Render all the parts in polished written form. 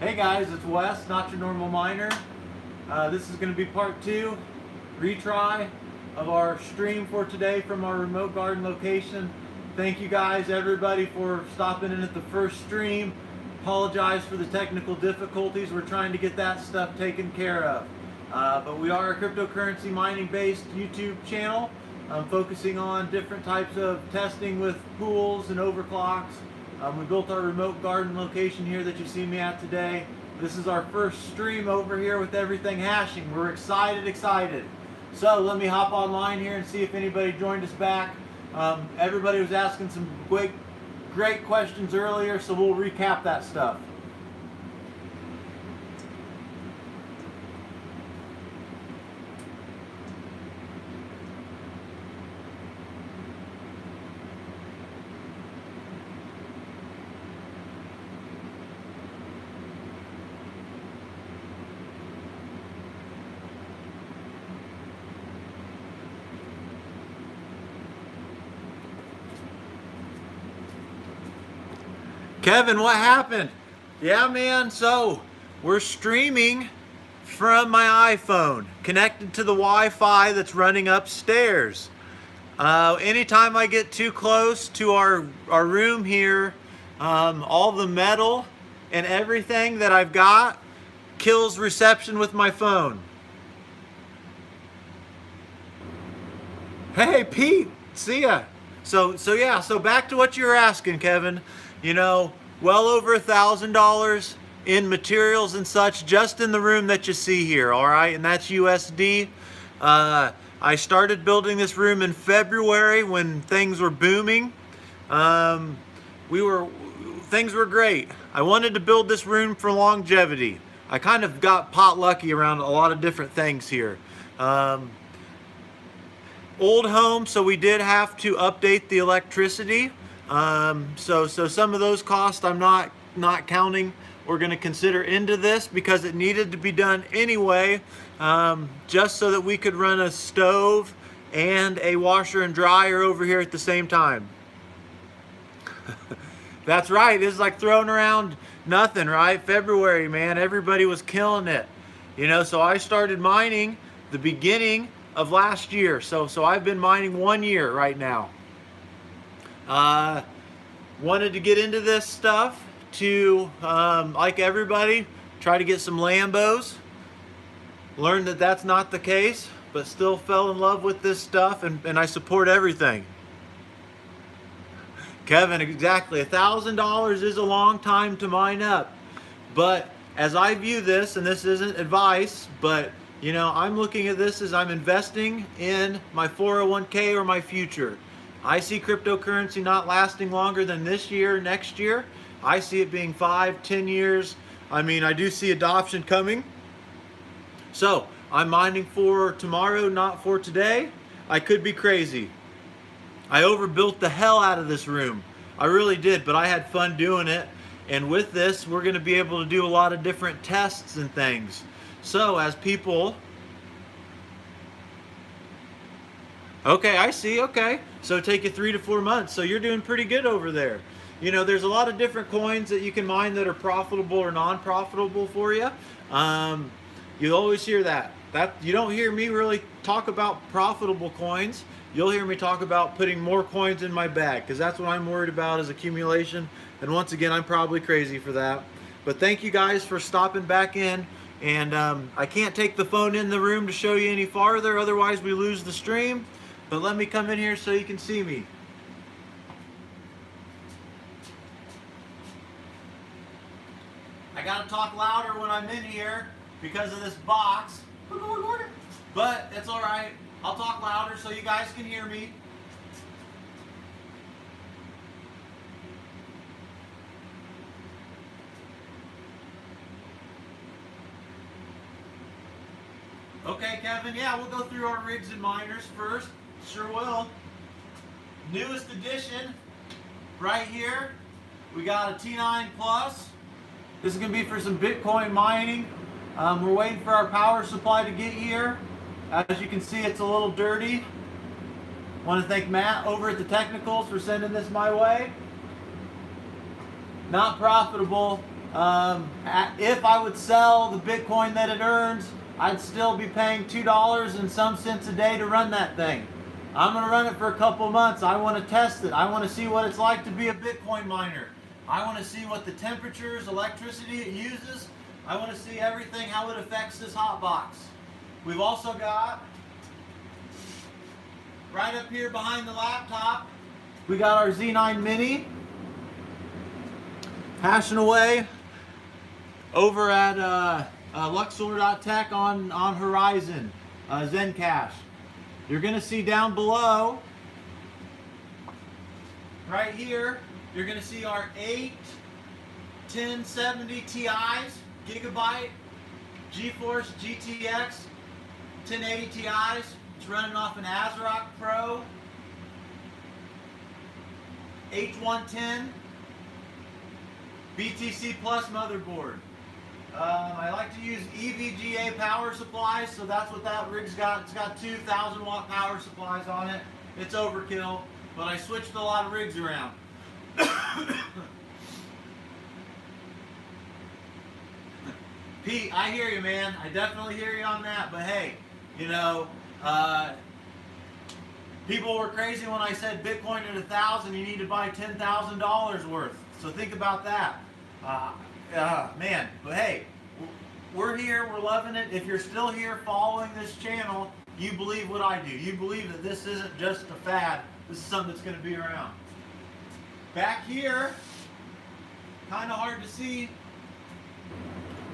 Hey guys, it's Wes, not your normal miner. This is going to be part 2, retry of our stream for today from our remote garden location. Thank you guys, everybody, for stopping in at the first stream. Apologize for the technical difficulties. We're trying to get that stuff taken care of. But we are a cryptocurrency mining based YouTube channel, focusing on different types of testing with pools and overclocks. We built our remote garden location here that you see me at today. This is our first stream over here with everything hashing. We're excited. So let me hop online here and see if anybody joined us back. Everybody was asking some great questions earlier, so we'll recap that stuff. Kevin, what happened? Yeah, man, so we're streaming from my iPhone, connected to the Wi-Fi that's running upstairs. Anytime I get too close to our room here, all the metal and everything that I've got kills reception with my phone. Hey, Pete, see ya. So back to what you were asking, Kevin. You know, well over $1,000 in materials and such just in the room that you see here, all right? And that's USD. I started building this room in February when things were booming. Things were great. I wanted to build this room for longevity. I kind of got pot lucky around a lot of different things here. Old home, so we did have to update the electricity. So some of those costs I'm not counting. We're going to consider into this because it needed to be done anyway, just so that we could run a stove and a washer and dryer over here at the same time. That's right. This is like throwing around nothing, right? February, man, everybody was killing it. You know, so I started mining the beginning of last year. So I've been mining 1 year right now. Wanted to get into this stuff to, like everybody, try to get some Lambos. Learned that that's not the case, but still fell in love with this stuff, and I support everything. Kevin, exactly. $1,000 is a long time to mine up. But as I view this, and this isn't advice, but you know, I'm looking at this as I'm investing in my 401k or my future. I see cryptocurrency not lasting longer than this year, next year. I see it being 5, 10 years. I mean, I do see adoption coming. So I'm mining for tomorrow, not for today. I could be crazy. I overbuilt the hell out of this room. I really did, but I had fun doing it. And with this, we're going to be able to do a lot of different tests and things. So as people... Okay, I see, okay. So take you 3 to 4 months. So you're doing pretty good over there. You know, there's a lot of different coins that you can mine that are profitable or non-profitable for you. You always hear that. You don't hear me really talk about profitable coins. You'll hear me talk about putting more coins in my bag, because that's what I'm worried about, is accumulation. And once again, I'm probably crazy for that. But thank you guys for stopping back in. And I can't take the phone in the room to show you any farther, otherwise we lose the stream. But let me come in here so you can see me. I gotta talk louder when I'm in here because of this box. But it's alright. I'll talk louder so you guys can hear me. Okay, Kevin, yeah, we'll go through our rigs and miners first. Sure will. Newest edition, right here. We got a T9 Plus. This is going to be for some Bitcoin mining. We're waiting for our power supply to get here. As you can see, it's a little dirty. Want to thank Matt over at TheTechnicals for sending this my way. Not profitable. If I would sell the Bitcoin that it earns, I'd still be paying $2 and some cents a day to run that thing. I'm going to run it for a couple months. I want to test it. I want to see what it's like to be a Bitcoin miner. I want to see what the temperatures, electricity it uses. I want to see everything, how it affects this hotbox. We've also got, right up here behind the laptop, we got our Z9 Mini hashing away over at Luxor.tech on Horizon, Zencash. You're going to see down below, right here, you're going to see our 8 1070 Ti's, gigabyte, GeForce GTX 1080 Ti's. It's running off an ASIC Pro H110 BTC Plus motherboard. I like to use EVGA power supplies, so that's what that rig's got. It's got 2,000 watt power supplies on it. It's overkill, but I switched a lot of rigs around. Pete, I hear you, man. I definitely hear you on that, but hey, you know, people were crazy when I said Bitcoin at 1,000, you need to buy $10,000 worth. So think about that. Man, but hey, we're here, we're loving it. If you're still here following this channel, you believe what I do. You believe that this isn't just a fad. This is something that's going to be around. Back here, kind of hard to see,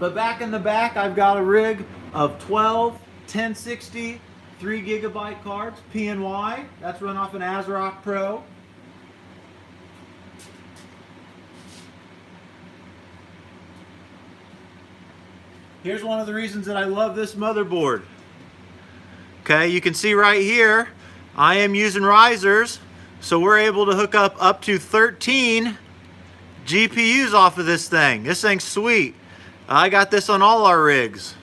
but back in the back, I've got a rig of 12 1060 3 gigabyte cards, PNY. That's run off an ASIC Pro. Here's one of the reasons that I love this motherboard. Okay, you can see right here, I am using risers, so we're able to hook up to 13 GPUs off of this thing. This thing's sweet. I got this on all our rigs.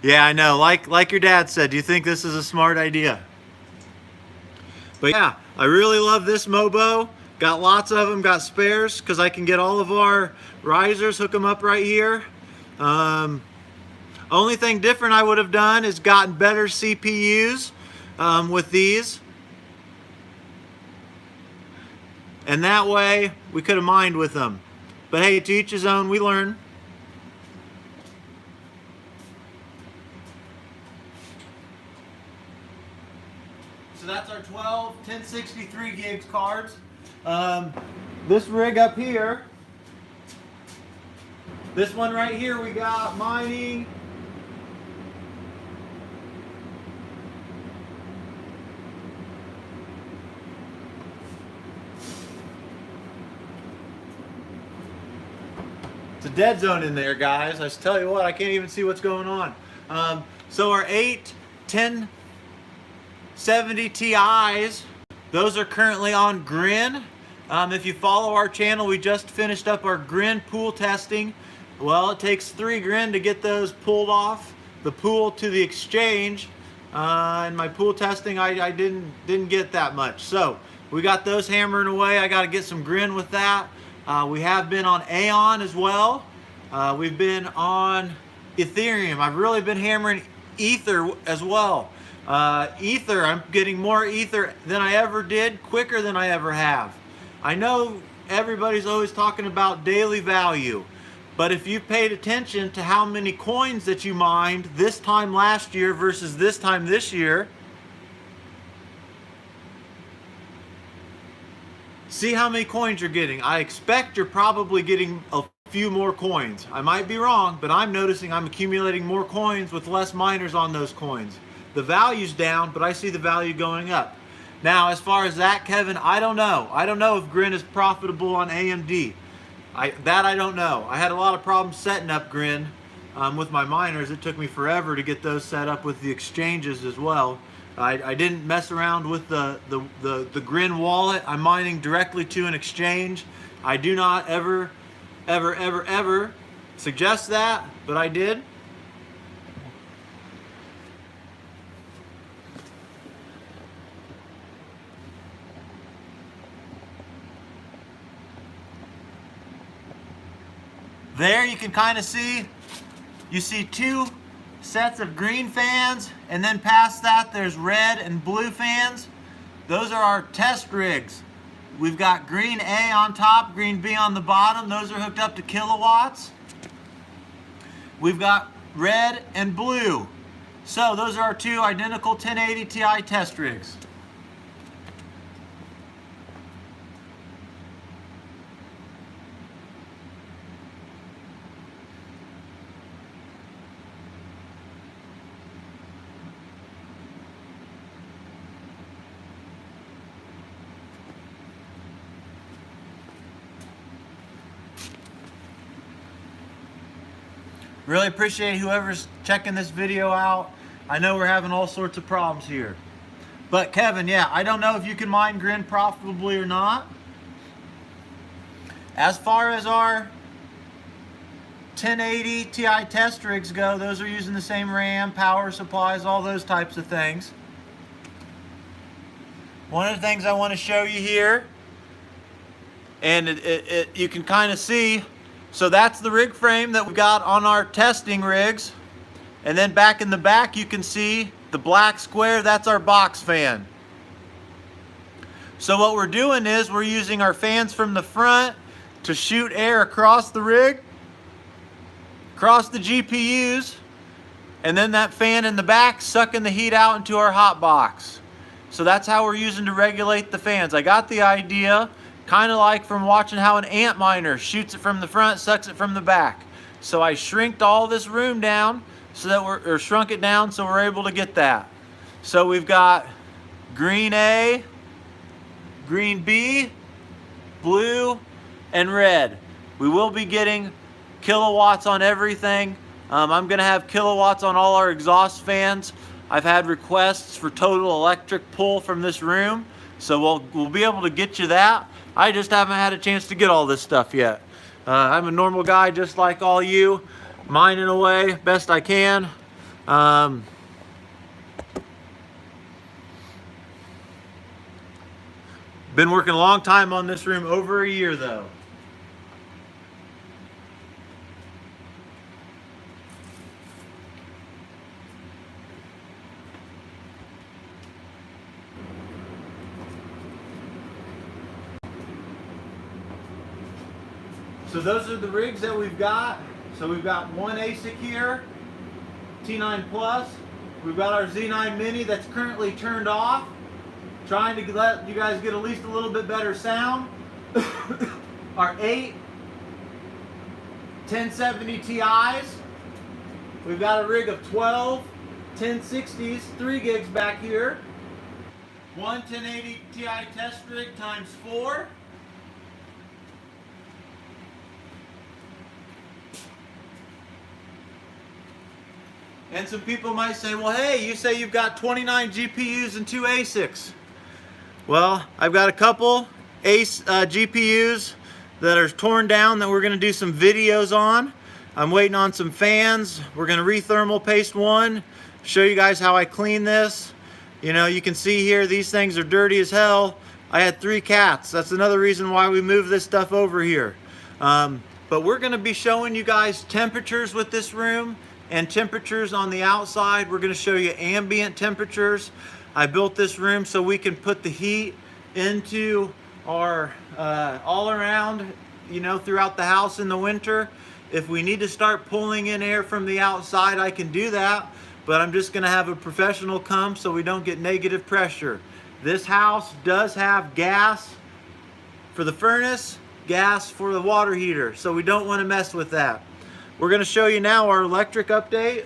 Yeah, I know. Like your dad said, do you think this is a smart idea? But yeah, I really love this Mobo. Got lots of them, got spares, because I can get all of our risers, hook them up right here. Only thing different I would have done is gotten better CPUs with these. And that way, we could have mined with them. But hey, to each his own, we learn. So that's our 12 1063 gigs cards. This rig up here, this one right here, we got mining. It's a dead zone in there, guys. I tell you what, I can't even see what's going on. So our 8 1070 Ti's, those are currently on Grin. If you follow our channel, we just finished up our Grin pool testing. Well, it takes 3 Grin to get those pulled off the pool to the exchange. In my pool testing, I didn't get that much. So we got those hammering away. I got to get some Grin with that. We have been on AION as well. We've been on Ethereum. I've really been hammering Ether as well. Ether, I'm getting more Ether than I ever did, quicker than I ever have. I know everybody's always talking about daily value, but if you paid attention to how many coins that you mined this time last year versus this time this year, see how many coins you're getting. I expect you're probably getting a few more coins. I might be wrong, but I'm noticing I'm accumulating more coins with less miners on those coins. The value's down, but I see the value going up. Now, as far as that, Kevin, I don't know. I don't know if Grin is profitable on AMD. I don't know. I had a lot of problems setting up Grin with my miners. It took me forever to get those set up with the exchanges as well. I didn't mess around with the Grin wallet. I'm mining directly to an exchange. I do not ever suggest that, but I did. There you can kind of see, you see two sets of green fans, and then past that there's red and blue fans. Those are our test rigs. We've got green A on top, green B on the bottom. Those are hooked up to kilowatts. We've got red and blue. So those are our two identical 1080 Ti test rigs. Really appreciate whoever's checking this video out. I know we're having all sorts of problems here. But Kevin, yeah, I don't know if you can mine Grin profitably or not. As far as our 1080 Ti test rigs go, those are using the same RAM, power supplies, all those types of things. One of the things I want to show you here, and you can kind of see, so that's the rig frame that we've got on our testing rigs. And then back in the back you can see the black square, that's our box fan. So what we're doing is we're using our fans from the front to shoot air across the rig, across the GPUs, and then that fan in the back sucking the heat out into our hot box. So that's how we're using to regulate the fans. I got the idea kind of like from watching how an ant miner shoots it from the front, sucks it from the back. So I shrinked all this room down so that shrunk it down so we're able to get that. So we've got green A, green B, blue, and red. We will be getting kilowatts on everything. I'm gonna have kilowatts on all our exhaust fans. I've had requests for total electric pull from this room, so we'll be able to get you that. I just haven't had a chance to get all this stuff yet. I'm a normal guy just like all you, mining away best I can. Been working a long time on this room, over a year though. So those are the rigs that we've got. So we've got one ASIC here, T9 Plus. We've got our Z9 Mini that's currently turned off, trying to let you guys get at least a little bit better sound. Our 8 1070 Ti's. We've got a rig of 12 1060s, 3 gigs back here. One 1080 Ti test rig times 4. And some people might say, well, hey, you say you've got 29 GPUs and 2 ASICs. Well, I've got a couple GPUs that are torn down that we're going to do some videos on. I'm waiting on some fans. We're going to re-thermal paste one, show you guys how I clean this. You know, you can see here, these things are dirty as hell. I had 3 cats. That's another reason why we moved this stuff over here. But we're going to be showing you guys temperatures with this room and temperatures on the outside. We're going to show you ambient temperatures. I built this room so we can put the heat into our all around, you know, throughout the house in the winter. If we need to start pulling in air from the outside, I can do that, but I'm just going to have a professional come so we don't get negative pressure. This house does have gas for the furnace, gas for the water heater, so we don't want to mess with that. We're going to show you now our electric update.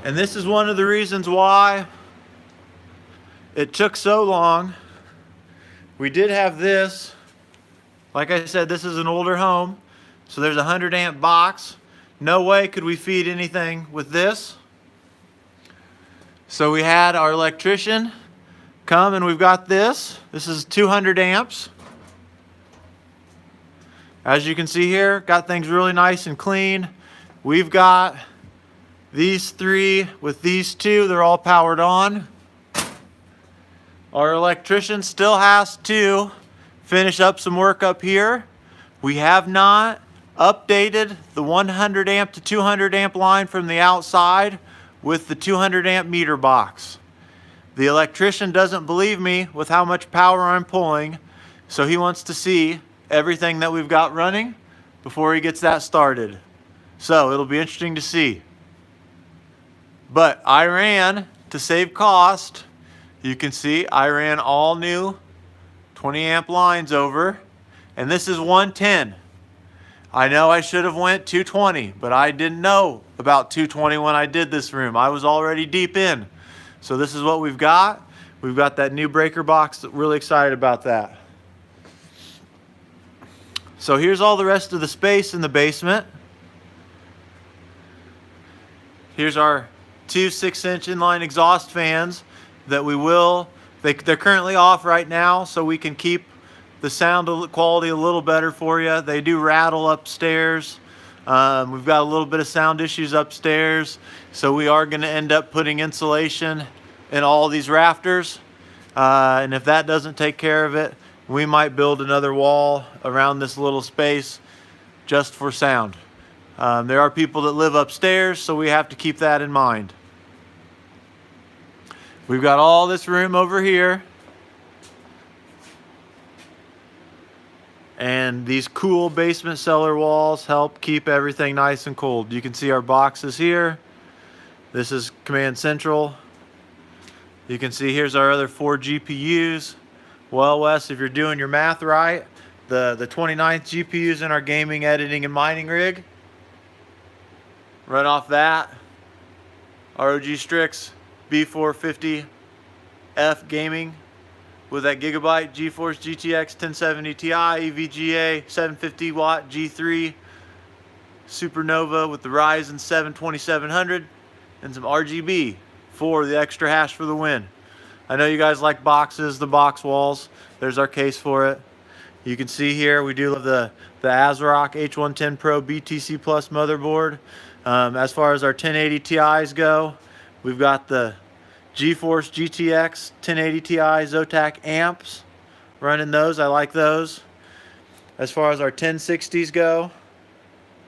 And this is one of the reasons why it took so long. We did have this. Like I said, this is an older home, so there's a 100 amp box. No way could we feed anything with this. So we had our electrician come, and we've got this. This is 200 amps. As you can see here, got things really nice and clean. We've got these 3 with these 2, they're all powered on. Our electrician still has to finish up some work up here. We have not updated the 100 amp to 200 amp line from the outside with the 200 amp meter box. The electrician doesn't believe me with how much power I'm pulling, so he wants to see everything that we've got running before he gets that started. So it'll be interesting to see. But I ran, to save cost, you can see I ran all new 20 amp lines over, and this is 110. I know I should have went 220, but I didn't know about 220 when I did this room. I was already deep in. So this is what we've got. We've got that new breaker box. Really excited about that. So here's all the rest of the space in the basement. Here's our two 6-inch inline exhaust fans that they're currently off right now, so we can keep the sound quality a little better for you. They do rattle upstairs. We've got a little bit of sound issues upstairs, so we are going to end up putting insulation in all these rafters. And if that doesn't take care of it, we might build another wall around this little space just for sound. There are people that live upstairs, so we have to keep that in mind. We've got all this room over here. And these cool basement cellar walls help keep everything nice and cold. You can see our boxes here. This is Command Central. You can see here's our other 4 GPUs. Well, Wes, if you're doing your math right, the 29th GPUs in our gaming, editing, and mining rig. Run off that. ROG Strix B450F gaming with that Gigabyte GeForce GTX 1070 Ti EVGA 750 watt G3 Supernova with the Ryzen 7 2700 and some RGB for the extra hash for the win. I know you guys like boxes, the box walls. There's our case for it. You can see here we do love the ASRock H110 Pro BTC Plus motherboard. As far as our 1080 Ti's go, we've got the GeForce GTX 1080 Ti Zotac amps running those. I like those. As far as our 1060s go,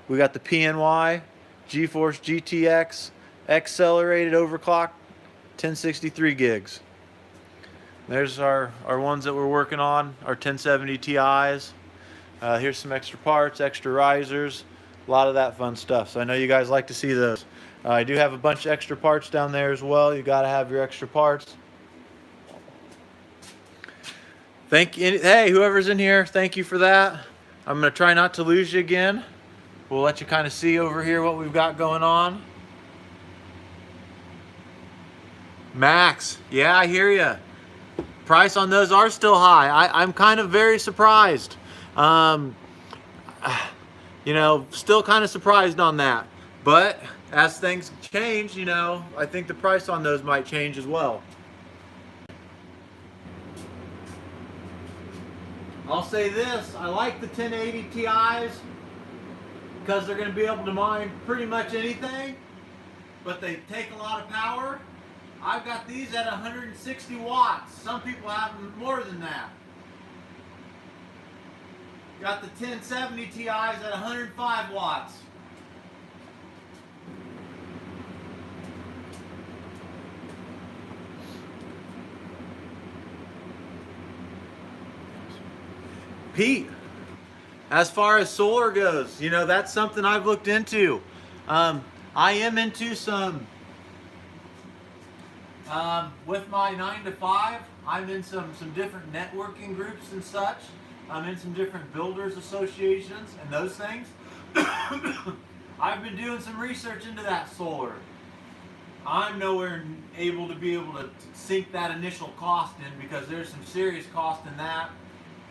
we got the PNY GeForce GTX accelerated overclock 1063 gigs. There's our ones that we're working on, our 1070 Ti's. Here's some extra parts, extra risers, a lot of that fun stuff. So I know you guys like to see those. I do have a bunch of extra parts down there as well. You got to have your extra parts. Hey, whoever's in here, thank you for that. I'm going to try not to lose you again. We'll let you kind of see over here what we've got going on. Max, yeah, I hear you. Price on those are still high. I'm kind of very surprised. You know, still kind of surprised on that. But as things change, you know, I think the price on those might change as well. I'll say this, I like the 1080 Ti's because they're going to be able to mine pretty much anything, but they take a lot of power. I've got these at 160 watts. Some people have more than that. Got the 1070 Ti's at 105 watts. Pete, as far as solar goes, you know, that's something I've looked into. I am into some, with my 9 to 5, I'm in some different networking groups and such. I'm in some different builders associations and those things. I've been doing some research into that solar. I'm nowhere able to sink that initial cost in because there's some serious cost in that.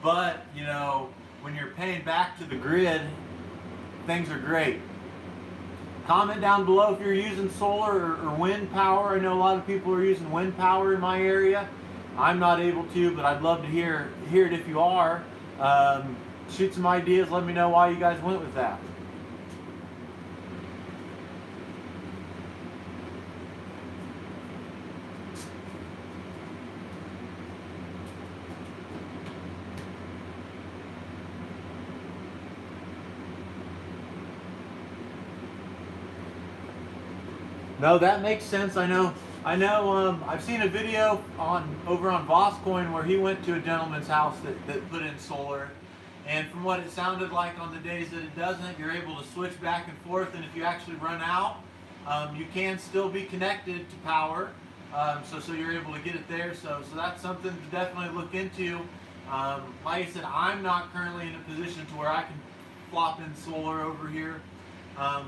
But, you know, when you're paying back to the grid, things are great. Comment down below if you're using solar or wind power. I know a lot of people are using wind power in my area. I'm not able to, but I'd love to hear it if you are. Shoot some ideas. Let me know why you guys went with that. No, that makes sense. I know. I've seen a video over on VosCoin where he went to a gentleman's house that put in solar, and from what it sounded like on the days that it doesn't, you're able to switch back and forth, and if you actually run out, you can still be connected to power. So you're able to get it there. So that's something to definitely look into. Like I said, I'm not currently in a position to where I can flop in solar over here.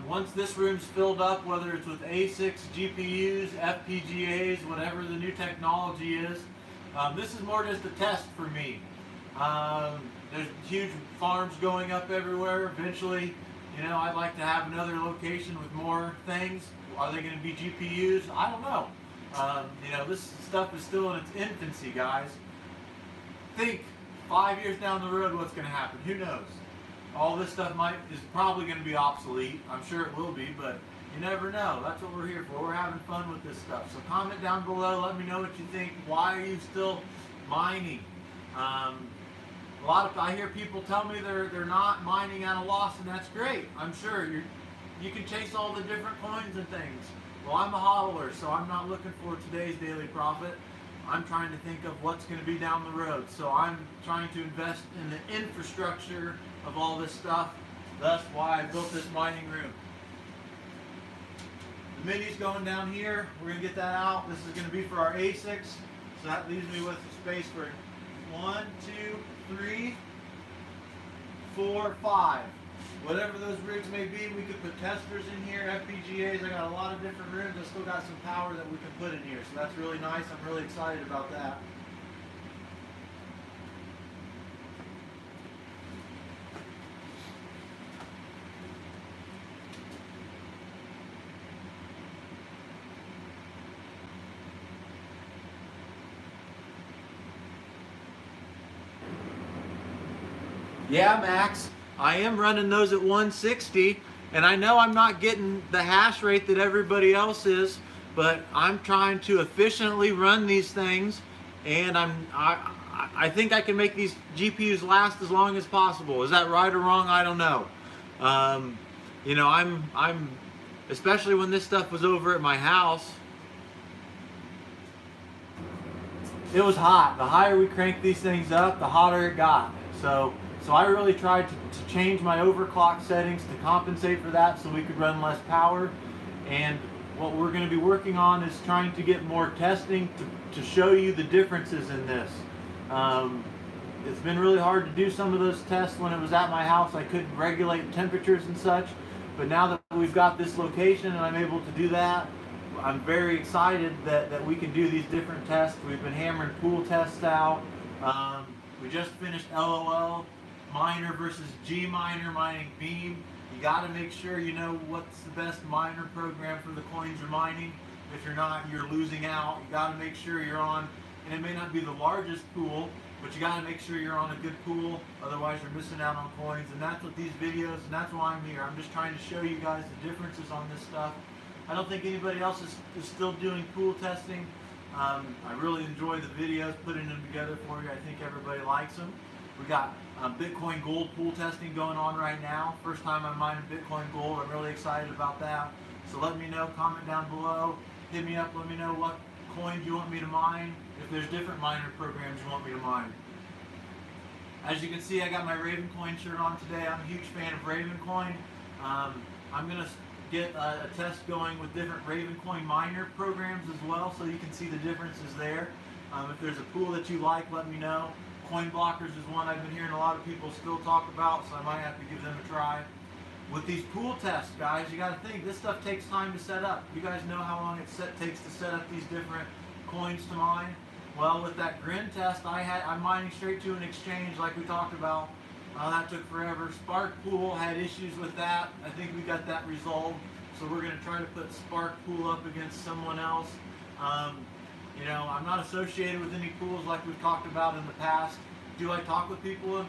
Once this room's filled up, whether it's with ASICs, GPUs, FPGAs, whatever the new technology is, this is more just a test for me. There's huge farms going up everywhere. Eventually, I'd like to have another location with more things. Are they going to be GPUs? I don't know. This stuff is still in its infancy, guys. Think 5 years down the road what's going to happen. Who knows? All this stuff is probably going to be obsolete. I'm sure it will be, but you never know. That's what we're here for. We're having fun with this stuff. So comment down below. Let me know what you think. Why are you still mining? I hear people tell me they're not mining at a loss, and that's great. I'm sure you can chase all the different coins and things. Well, I'm a hodler, so I'm not looking for today's daily profit. I'm trying to think of what's going to be down the road. So I'm trying to invest in the infrastructure of all this stuff. That's why I built this mining room. The mini's going down here. We're going to get that out. This is going to be for our ASICs. So that leaves me with space for 1, 2, 3, 4, 5. Whatever those rigs may be, we could put testers in here, FPGAs. I got a lot of different rooms. I still got some power that we can put in here. So that's really nice. I'm really excited about that. Yeah, Max. I am running those at 160, and I know I'm not getting the hash rate that everybody else is, but I'm trying to efficiently run these things, and I think I can make these GPUs last as long as possible. Is that right or wrong? I don't know. I'm especially when this stuff was over at my house, it was hot. The higher we cranked these things up, the hotter it got. So I really tried to change my overclock settings to compensate for that so we could run less power. And what we're going to be working on is trying to get more testing to show you the differences in this. It's been really hard to do some of those tests when it was at my house. I couldn't regulate temperatures and such. But now that we've got this location and I'm able to do that, I'm very excited that we can do these different tests. We've been hammering pool tests out. We just finished LOL. Miner versus G miner mining Beam. You got to make sure you know what's the best miner program for the coins you're mining. If you're not, you're losing out. You got to make sure you're on, and it may not be the largest pool, but you got to make sure you're on a good pool. Otherwise, you're missing out on coins. And that's what these videos, and that's why I'm here. I'm just trying to show you guys the differences on this stuff. I don't think anybody else is still doing pool testing. I really enjoy the videos, putting them together for you. I think everybody likes them. We got Bitcoin Gold pool testing going on right now. First time I'm mining Bitcoin Gold. I'm really excited about that. So let me know, comment down below, hit me up, let me know what coins you want me to mine, if there's different miner programs you want me to mine. As you can see, I got my Ravencoin shirt on today. I'm a huge fan of Ravencoin. I'm going to get a test going with different Ravencoin miner programs as well, so you can see the differences there. If there's a pool that you like, let me know. Coin blockers is one I've been hearing a lot of people still talk about, so I might have to give them a try. With these pool tests, guys, you got to think, this stuff takes time to set up. You guys know how long it takes to set up these different coins to mine? Well, with that Grin test, I'm mining straight to an exchange like we talked about. That took forever. Spark Pool had issues with that. I think we got that resolved. So we're going to try to put Spark Pool up against someone else. I'm not associated with any pools like we've talked about in the past. Do I talk with people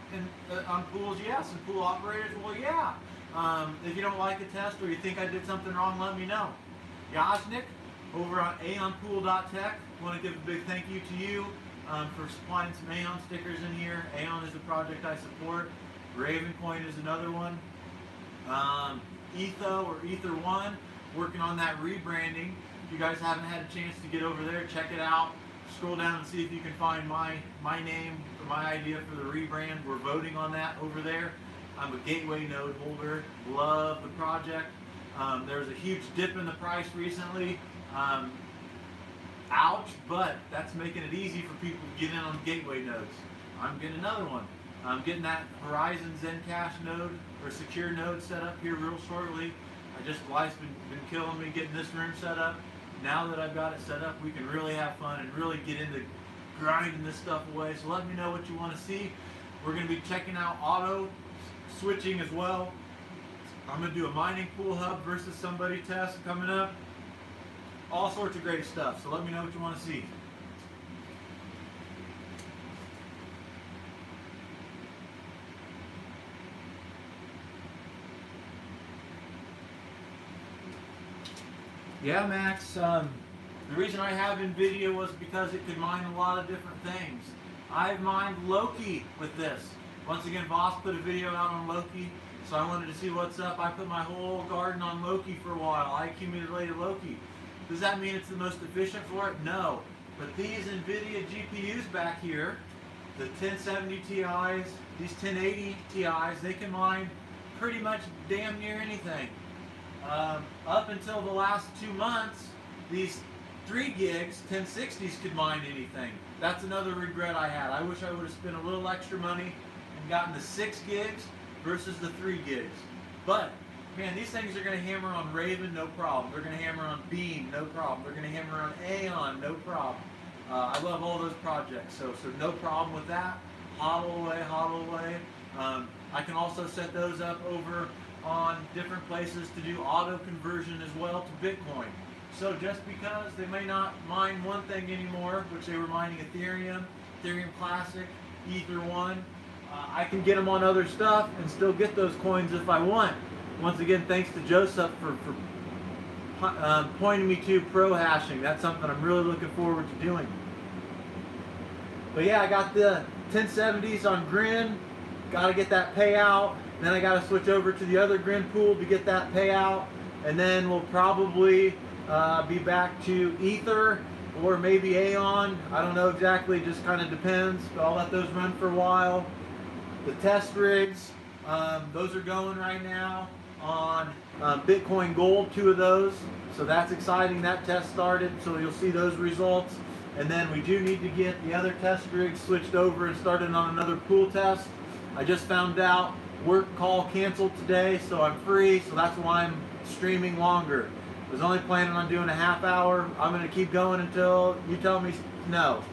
on pools? Yes. And pool operators? Well, yeah. If you don't like a test or you think I did something wrong, let me know. Yasnik over on AIONpool.tech. I want to give a big thank you to you for supplying some AION stickers in here. AION is a project I support. Ravencoin is another one. ETHO or Ether1. working on that rebranding. If you guys haven't had a chance to get over there, check it out. Scroll down and see if you can find my name or my idea for the rebrand. We're voting on that over there. I'm a gateway node holder. Love the project. There was a huge dip in the price recently. Ouch, but that's making it easy for people to get in on gateway nodes. I'm getting another one. I'm getting that Horizon Zencash node or secure node set up here real shortly. Life's been killing me getting this room set up. Now that I've got it set up, we can really have fun and really get into grinding this stuff away. So let me know what you want to see. We're going to be checking out auto switching as well. I'm going to do a mining pool hub versus somebody test coming up. All sorts of great stuff. So let me know what you want to see. Yeah, Max, the reason I have NVIDIA was because it could mine a lot of different things. I've mined Loki with this. Once again, Voss put a video out on Loki, so I wanted to see what's up. I put my whole garden on Loki for a while. I accumulated Loki. Does that mean it's the most efficient for it? No. But these NVIDIA GPUs back here, the 1070 Ti's, these 1080 Ti's, they can mine pretty much damn near anything. Up until the last 2 months, these 3 gigs, 1060s could mine anything. That's another regret I had. I wish I would have spent a little extra money and gotten the 6 gigs versus the 3 gigs. But, man, these things are going to hammer on Raven, no problem. They're going to hammer on Beam, no problem. They're going to hammer on AION, no problem. I love all those projects, so no problem with that. Hodl away, hodl away. I can also set those up over on different places to do auto conversion as well to Bitcoin. So just because they may not mine one thing anymore, which they were mining Ethereum, Ethereum Classic, Ether 1, I can get them on other stuff and still get those coins if I want. Once again, thanks to Joseph for pointing me to pro hashing. That's something I'm really looking forward to doing. But yeah, I got the 1070s on Grin. Got to get that payout. Then I got to switch over to the other Grin pool to get that payout. And then we'll probably be back to Ether or maybe AION. I don't know exactly, just kind of depends. But I'll let those run for a while. The test rigs, those are going right now on Bitcoin Gold, 2 of those. So that's exciting. That test started, so you'll see those results. And then we do need to get the other test rigs switched over and started on another pool test. I just found out work call canceled today, so I'm free, so that's why I'm streaming longer. I was only planning on doing a half hour. I'm going to keep going until you tell me no.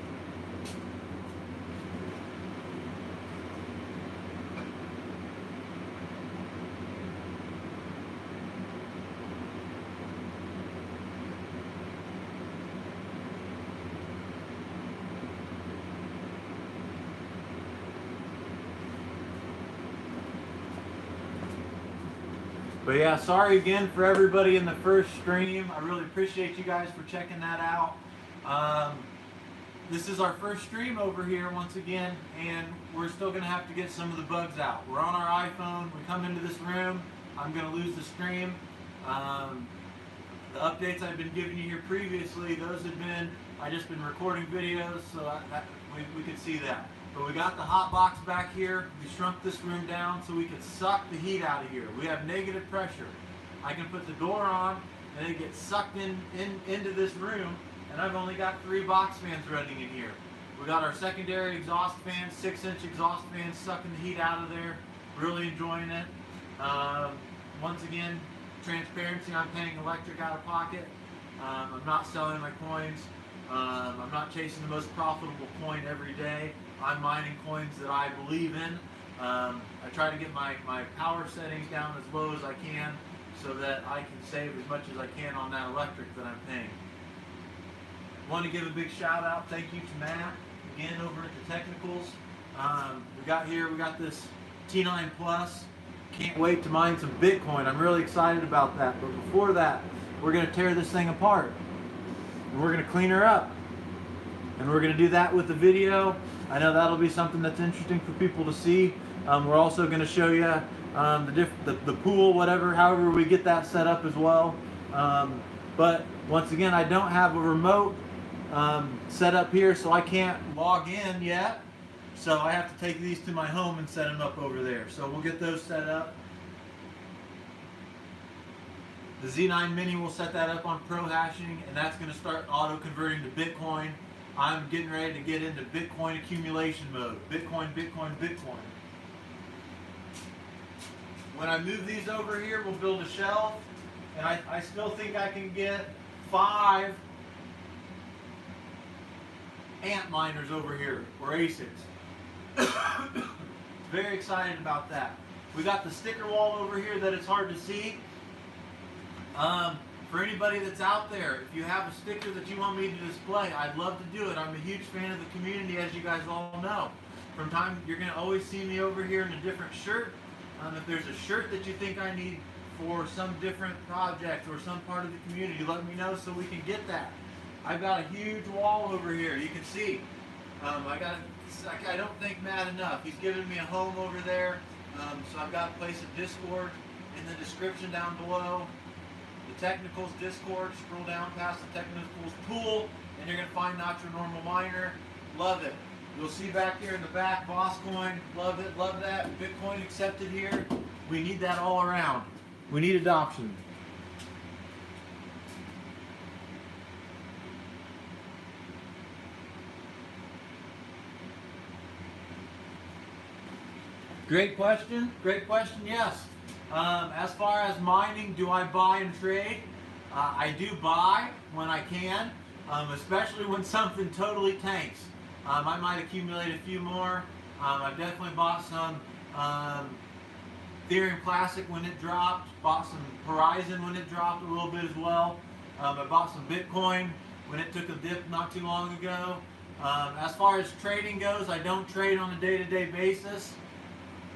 But yeah, sorry again for everybody in the first stream. I really appreciate you guys for checking that out. This is our first stream over here once again, and we're still going to have to get some of the bugs out. We're on our iPhone. We come into this room. I'm going to lose the stream. The updates I've been giving you here previously, those have been, I just been recording videos, so we could see that. But we got the hotbox back here. We shrunk this room down so we could suck the heat out of here. We have negative pressure. I can put the door on and it gets sucked into this room, and I've only got 3 box fans running in here. We got our secondary exhaust fans, 6-inch exhaust fans sucking the heat out of there. Really enjoying it. Once again, transparency, I'm paying electric out of pocket. I'm not selling my coins. I'm not chasing the most profitable coin every day. I'm mining coins that I believe in. I try to get my power settings down as low as I can so that I can save as much as I can on that electric that I'm paying. Want to give a big shout out, thank you to Matt, again over at TheTechnicals. We got this T9 Plus. Can't wait to mine some Bitcoin. I'm really excited about that. But before that, we're going to tear this thing apart. And we're going to clean her up. And we're going to do that with the video. I know that'll be something that's interesting for people to see. We're also going to show you the pool, however we get that set up as well. But once again, I don't have a remote set up here, so I can't log in yet. So I have to take these to my home and set them up over there. So we'll get those set up. The Z9 Mini will set that up on Pro Hashing, and that's going to start auto converting to Bitcoin. I'm getting ready to get into Bitcoin accumulation mode. Bitcoin, Bitcoin, Bitcoin. When I move these over here, we'll build a shelf, and I still think I can get 5 ant miners over here, or ASICs. Very excited about that. We got the sticker wall over here that it's hard to see. For anybody that's out there, if you have a sticker that you want me to display, I'd love to do it. I'm a huge fan of the community, as you guys all know. From time, you're going to always see me over here in a different shirt. If there's a shirt that you think I need for some different project or some part of the community, let me know so we can get that. I've got a huge wall over here. You can see. I don't think Matt enough. He's given me a home over there. So I've got a place of Discord in the description down below. The Technicals Discord. Scroll down past the Technicals pool, and you're going to find Not Your Normal Miner. Love it. You'll see back here in the back, Boss Coin. Love it. Love that. Bitcoin accepted here. We need that all around. We need adoption. Great question. Great question. Yes. As far as mining, do I buy and trade? I do buy when I can, especially when something totally tanks. I might accumulate a few more. I've definitely bought some Ethereum Classic when it dropped, bought some Horizon when it dropped a little bit as well. I bought some Bitcoin when it took a dip not too long ago. As far as trading goes, I don't trade on a day-to-day basis.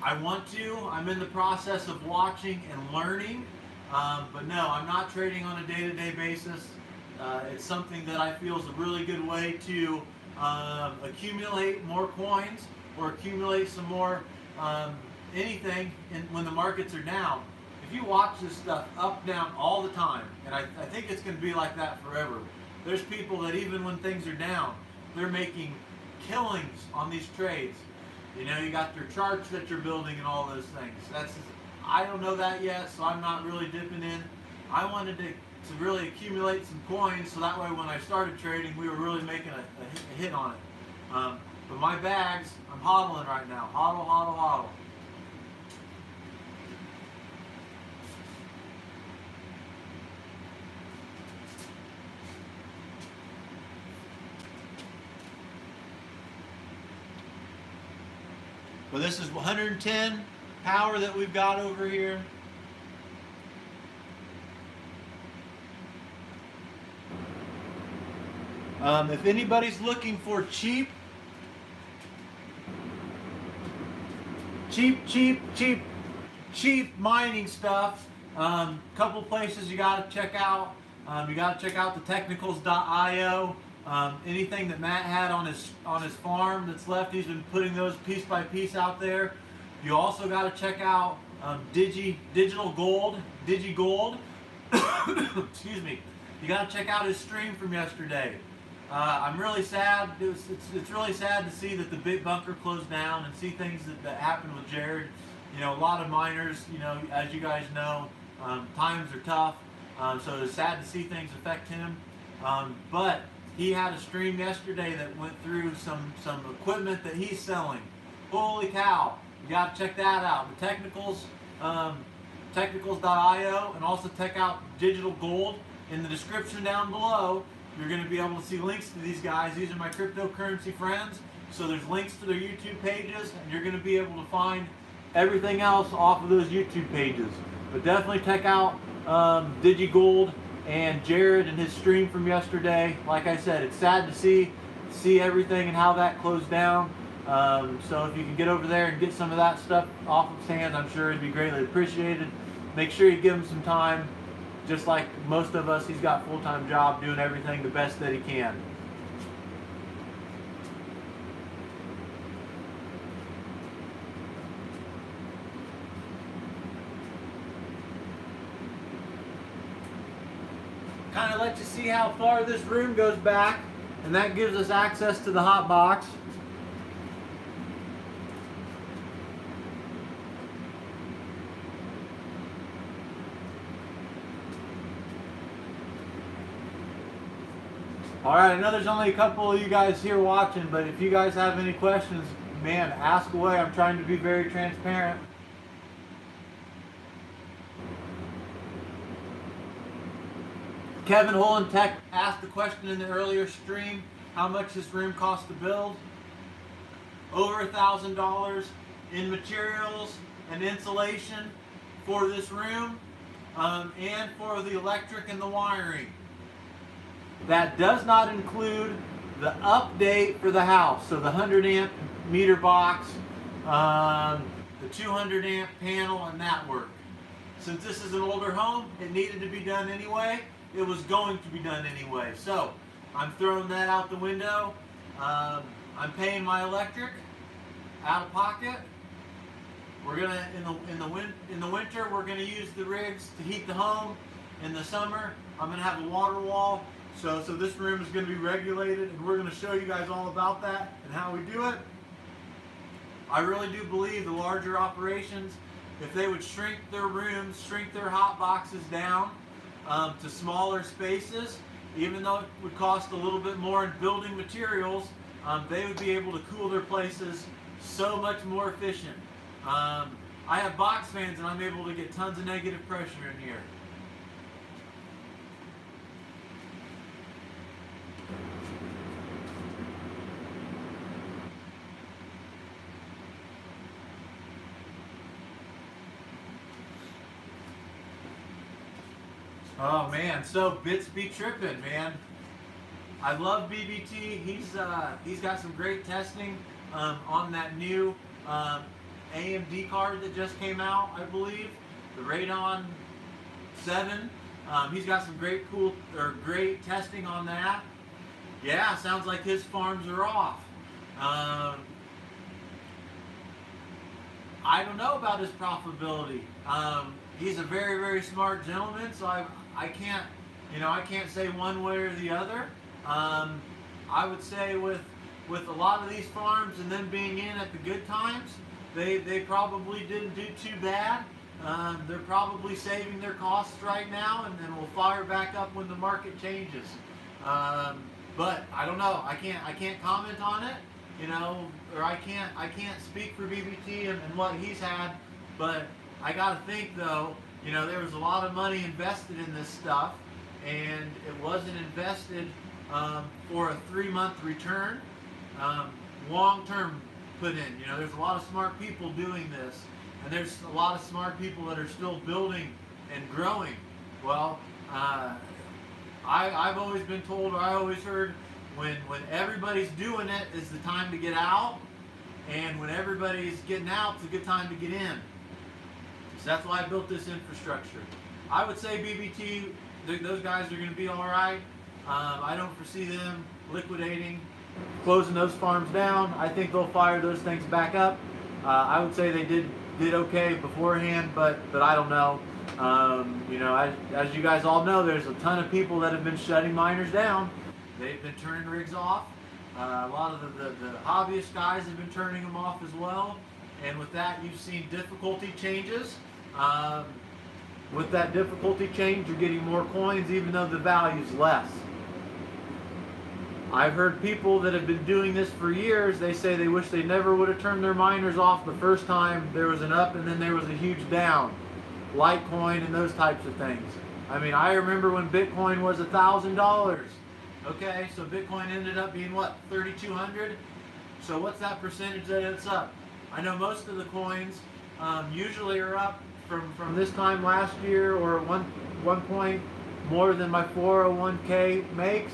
I want to. I'm in the process of watching and learning, but no, I'm not trading on a day-to-day basis. It's something that I feel is a really good way to accumulate more coins or accumulate some more anything when the markets are down. If you watch this stuff up, down all the time, and I think it's going to be like that forever. There's people that even when things are down, they're making killings on these trades. You know, you got your charts that you're building and all those things. I don't know that yet, so I'm not really dipping in. I wanted to really accumulate some coins, so that way when I started trading, we were really making a hit on it. But my bags, I'm hodling right now. Hodl, hodl, hodl. Well, this is 110 power that we've got over here. If anybody's looking for cheap mining stuff, couple places you got to check out. You got to check out TheTechnicals.io. Anything that Matt had on his farm that's left, he's been putting those piece by piece out there. You also got to check out Digigold. Excuse me. You got to check out his stream from yesterday. I'm really sad. It's really sad to see that the big bunker closed down and see things that happened with Jared. You know, a lot of miners, you know, as you guys know, times are tough. So it's sad to see things affect him. But he had a stream yesterday that went through some equipment that he's selling. Holy cow. You got to check that out. The Technicals, Technicals.io, and also check out Digigold in the description down below. You're going to be able to see links to these guys. These are my cryptocurrency friends. So there's links to their YouTube pages, and you're going to be able to find everything else off of those YouTube pages. But definitely check out Digigold and Jared and his stream from yesterday. Like I said, it's sad to see everything and how that closed down. So if you can get over there and get some of that stuff off of his hands, I'm sure it'd be greatly appreciated. Make sure you give him some time. Just like most of us, he's got a full-time job doing everything the best that he can. kind of let you see how far this room goes back, and that gives us access to the hot box. All right, I know there's only a couple of you guys here watching, but if you guys have any questions, man, ask away. I'm trying to be very transparent. Kevin Holland Tech asked the question in the earlier stream, how much this room cost to build? Over $1,000 in materials and insulation for this room, and for the electric and the wiring. That does not include the update for the house, so the 100 amp meter box, the 200 amp panel, and that work. Since this is an older home, it needed to be done anyway. It was going to be done anyway, so I'm throwing that out the window. I'm paying my electric out of pocket. We're gonna in the winter we're gonna use the rigs to heat the home. In the summer, I'm gonna have a water wall. So this room is going to be regulated, and we're going to show you guys all about that and how we do it. I really do believe the larger operations, if they would shrink their rooms, shrink their hot boxes down to smaller spaces, even though it would cost a little bit more in building materials, they would be able to cool their places so much more efficient. I have box fans, and I'm able to get tons of negative pressure in here. Oh man, so bits be tripping, man. I love BBT. He's got some great testing on that new AMD card that just came out, I believe, the Radeon 7. He's got some great great testing on that. Yeah, sounds like his farms are off. I don't know about his profitability. He's a very, very smart gentleman, so I can't say one way or the other. I would say with a lot of these farms and them being in at the good times, they probably didn't do too bad. They're probably saving their costs right now, and then we'll fire back up when the market changes. But I don't know. I can't comment on it, or I can't speak for BBT and what he's had. But I gotta think though, there was a lot of money invested in this stuff, and it wasn't invested for a 3-month return. Long-term put in. There's a lot of smart people doing this, and there's a lot of smart people that are still building and growing. Well, I've always been told, or I always heard, when everybody's doing it is the time to get out, and when everybody's getting out, it's a good time to get in. So that's why I built this infrastructure. I would say BBT, those guys are going to be all right. I don't foresee them liquidating, closing those farms down. I think they'll fire those things back up. I would say they did okay beforehand, but I don't know. As you guys all know, there's a ton of people that have been shutting miners down. They've been turning rigs off. A lot of the hobbyist guys have been turning them off as well. And with that, you've seen difficulty changes. With that difficulty change, you're getting more coins even though the value's less. I've heard people that have been doing this for years, they say they wish they never would have turned their miners off the first time there was an up and then there was a huge down. Litecoin and those types of things. I mean, I remember when Bitcoin was $1,000. Okay, so Bitcoin ended up being what, 3,200? So what's that percentage that it's up? I know most of the coins usually are up from this time last year, or at one point more than my 401k makes.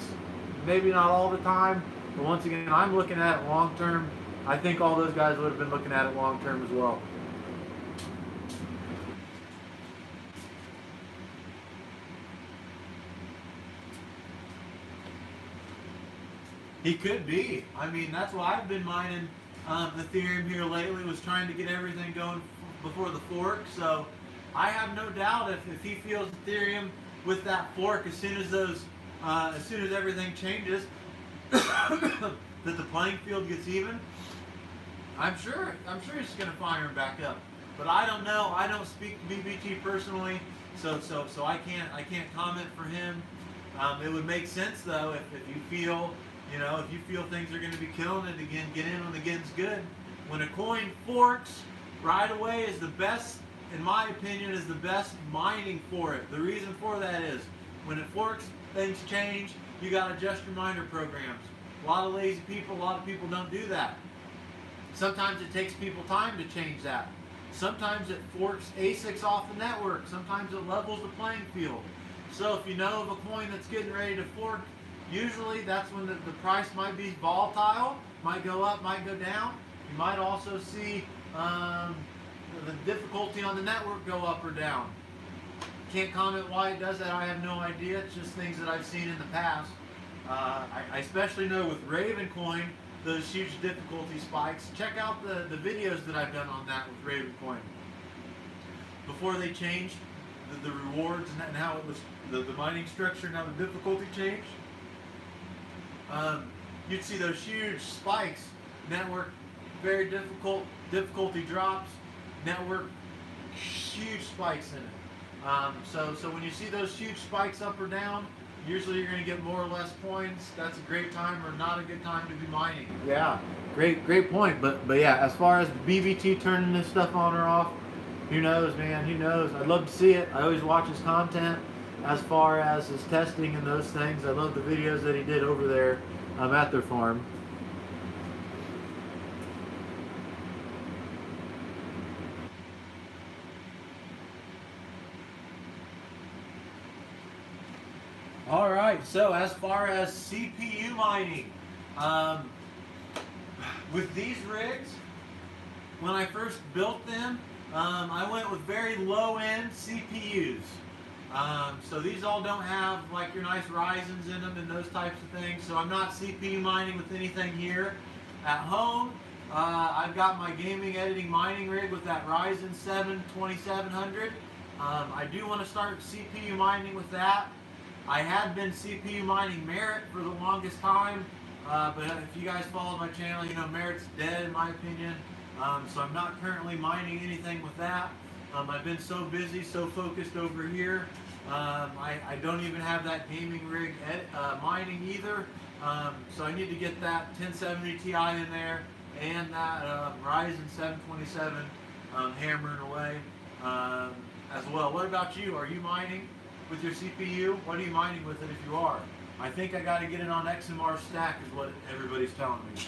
Maybe not all the time, but once again, I'm looking at it long term. I think all those guys would have been looking at it long term as well. He could be. I mean, that's why I've been mining Ethereum here lately, was trying to get everything going before the fork. So I have no doubt if he feels Ethereum with that fork as soon as everything changes, that the playing field gets even. I'm sure he's just gonna fire him back up. But I don't know. I don't speak to BBT personally, so I can't comment for him. It would make sense though if you feel things are going to be killing it again, get in when the getting's good. When a coin forks, right away is the best, in my opinion, is the best mining for it. The reason for that is when it forks, things change. You got to adjust your miner programs. A lot of lazy people, a lot of people don't do that. Sometimes it takes people time to change that. Sometimes it forks ASICs off the network. Sometimes it levels the playing field. So if you know of a coin that's getting ready to fork, usually that's when the price might be volatile, might go up, might go down. You might also see the difficulty on the network go up or down. Can't comment why it does that. I have no idea. It's just things that I've seen in the past. I especially know with Raven coin, those huge difficulty spikes. Check out the videos that I've done on that with Raven coin. Before they changed the rewards and how it was, the mining structure and how the difficulty changed, you'd see those huge spikes. Network, very difficult, difficulty drops, network, huge spikes in it. So when you see those huge spikes up or down, usually you're going to get more or less coins. That's a great time or not a good time to be mining. Yeah, great point. But yeah, as far as BBT turning this stuff on or off, who knows, man? Who knows? I'd love to see it. I always watch his content as far as his testing and those things. I love the videos that he did over there at their farm. All right, so as far as CPU mining, with these rigs, when I first built them, I went with very low-end CPUs. So these all don't have like your nice Ryzens in them and those types of things. So I'm not CPU mining with anything here. At home, I've got my gaming editing mining rig with that Ryzen 7 2700. I do want to start CPU mining with that. I had been CPU mining Merit for the longest time, but if you guys follow my channel, you know Merit's dead in my opinion. So I'm not currently mining anything with that. I've been so busy, so focused over here. I don't even have that gaming rig mining either. So I need to get that 1070 Ti in there and that Ryzen 727 hammering away as well. What about you? Are you mining with your CPU? What are you mining with it if you are? I think I got to get it on XMR stack is what everybody's telling me.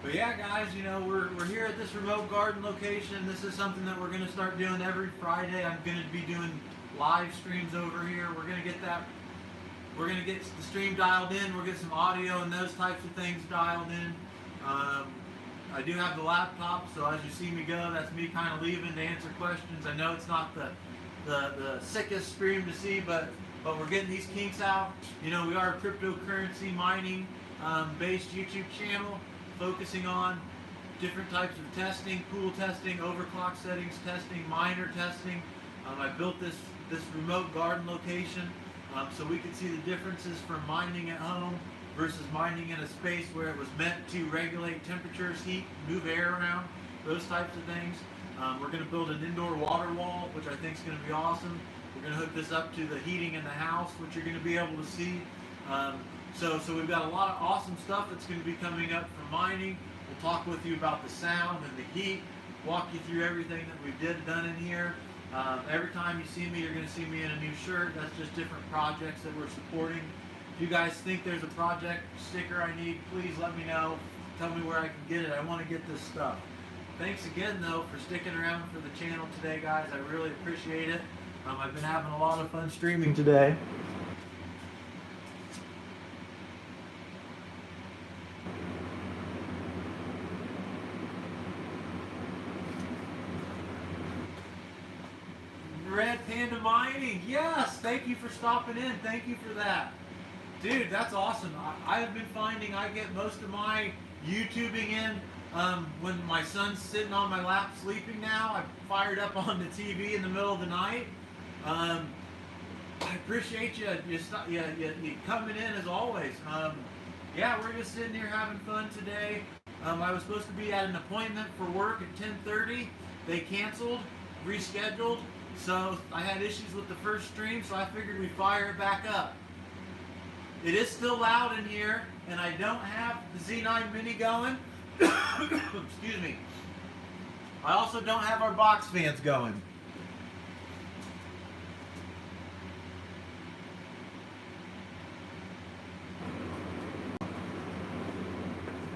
But yeah, guys, you know, we're here at this remote garden location. This is something that we're going to start doing every Friday. I'm going to be doing live streams over here. We're going to get the stream dialed in. We'll get some audio and those types of things dialed in. I do have the laptop, so as you see me go, that's me kind of leaving to answer questions. I know it's not the sickest stream to see, but we're getting these kinks out. You know, we are a cryptocurrency mining based YouTube channel, focusing on different types of testing, pool testing, overclock settings testing, miner testing. I built this remote garden location so we could see the differences from mining at home versus mining in a space where it was meant to regulate temperatures, heat, move air around, those types of things. We're going to build an indoor water wall, which I think is going to be awesome. We're going to hook this up to the heating in the house, which you're going to be able to see. So we've got a lot of awesome stuff that's going to be coming up for mining. We'll talk with you about the sound and the heat, walk you through everything that we've done in here. Every time you see me, you're going to see me in a new shirt. That's just different projects that we're supporting. If you guys think there's a project sticker I need, please let me know. Tell me where I can get it. I want to get this stuff. Thanks again, though, for sticking around for the channel today, guys. I really appreciate it. I've been having a lot of fun streaming today. Red Panda Mining, yes, thank you for stopping in. Thank you for that. Dude, that's awesome. I have been finding I get most of my YouTubing in when my son's sitting on my lap sleeping now. I fired up on the TV in the middle of the night. I appreciate you coming in as always. Yeah, we're just sitting here having fun today. I was supposed to be at an appointment for work at 10:30. They canceled, rescheduled. So I had issues with the first stream, so I figured we'd fire it back up. It is still loud in here, and I don't have the Z9 Mini going. Excuse me. I also don't have our box fans going.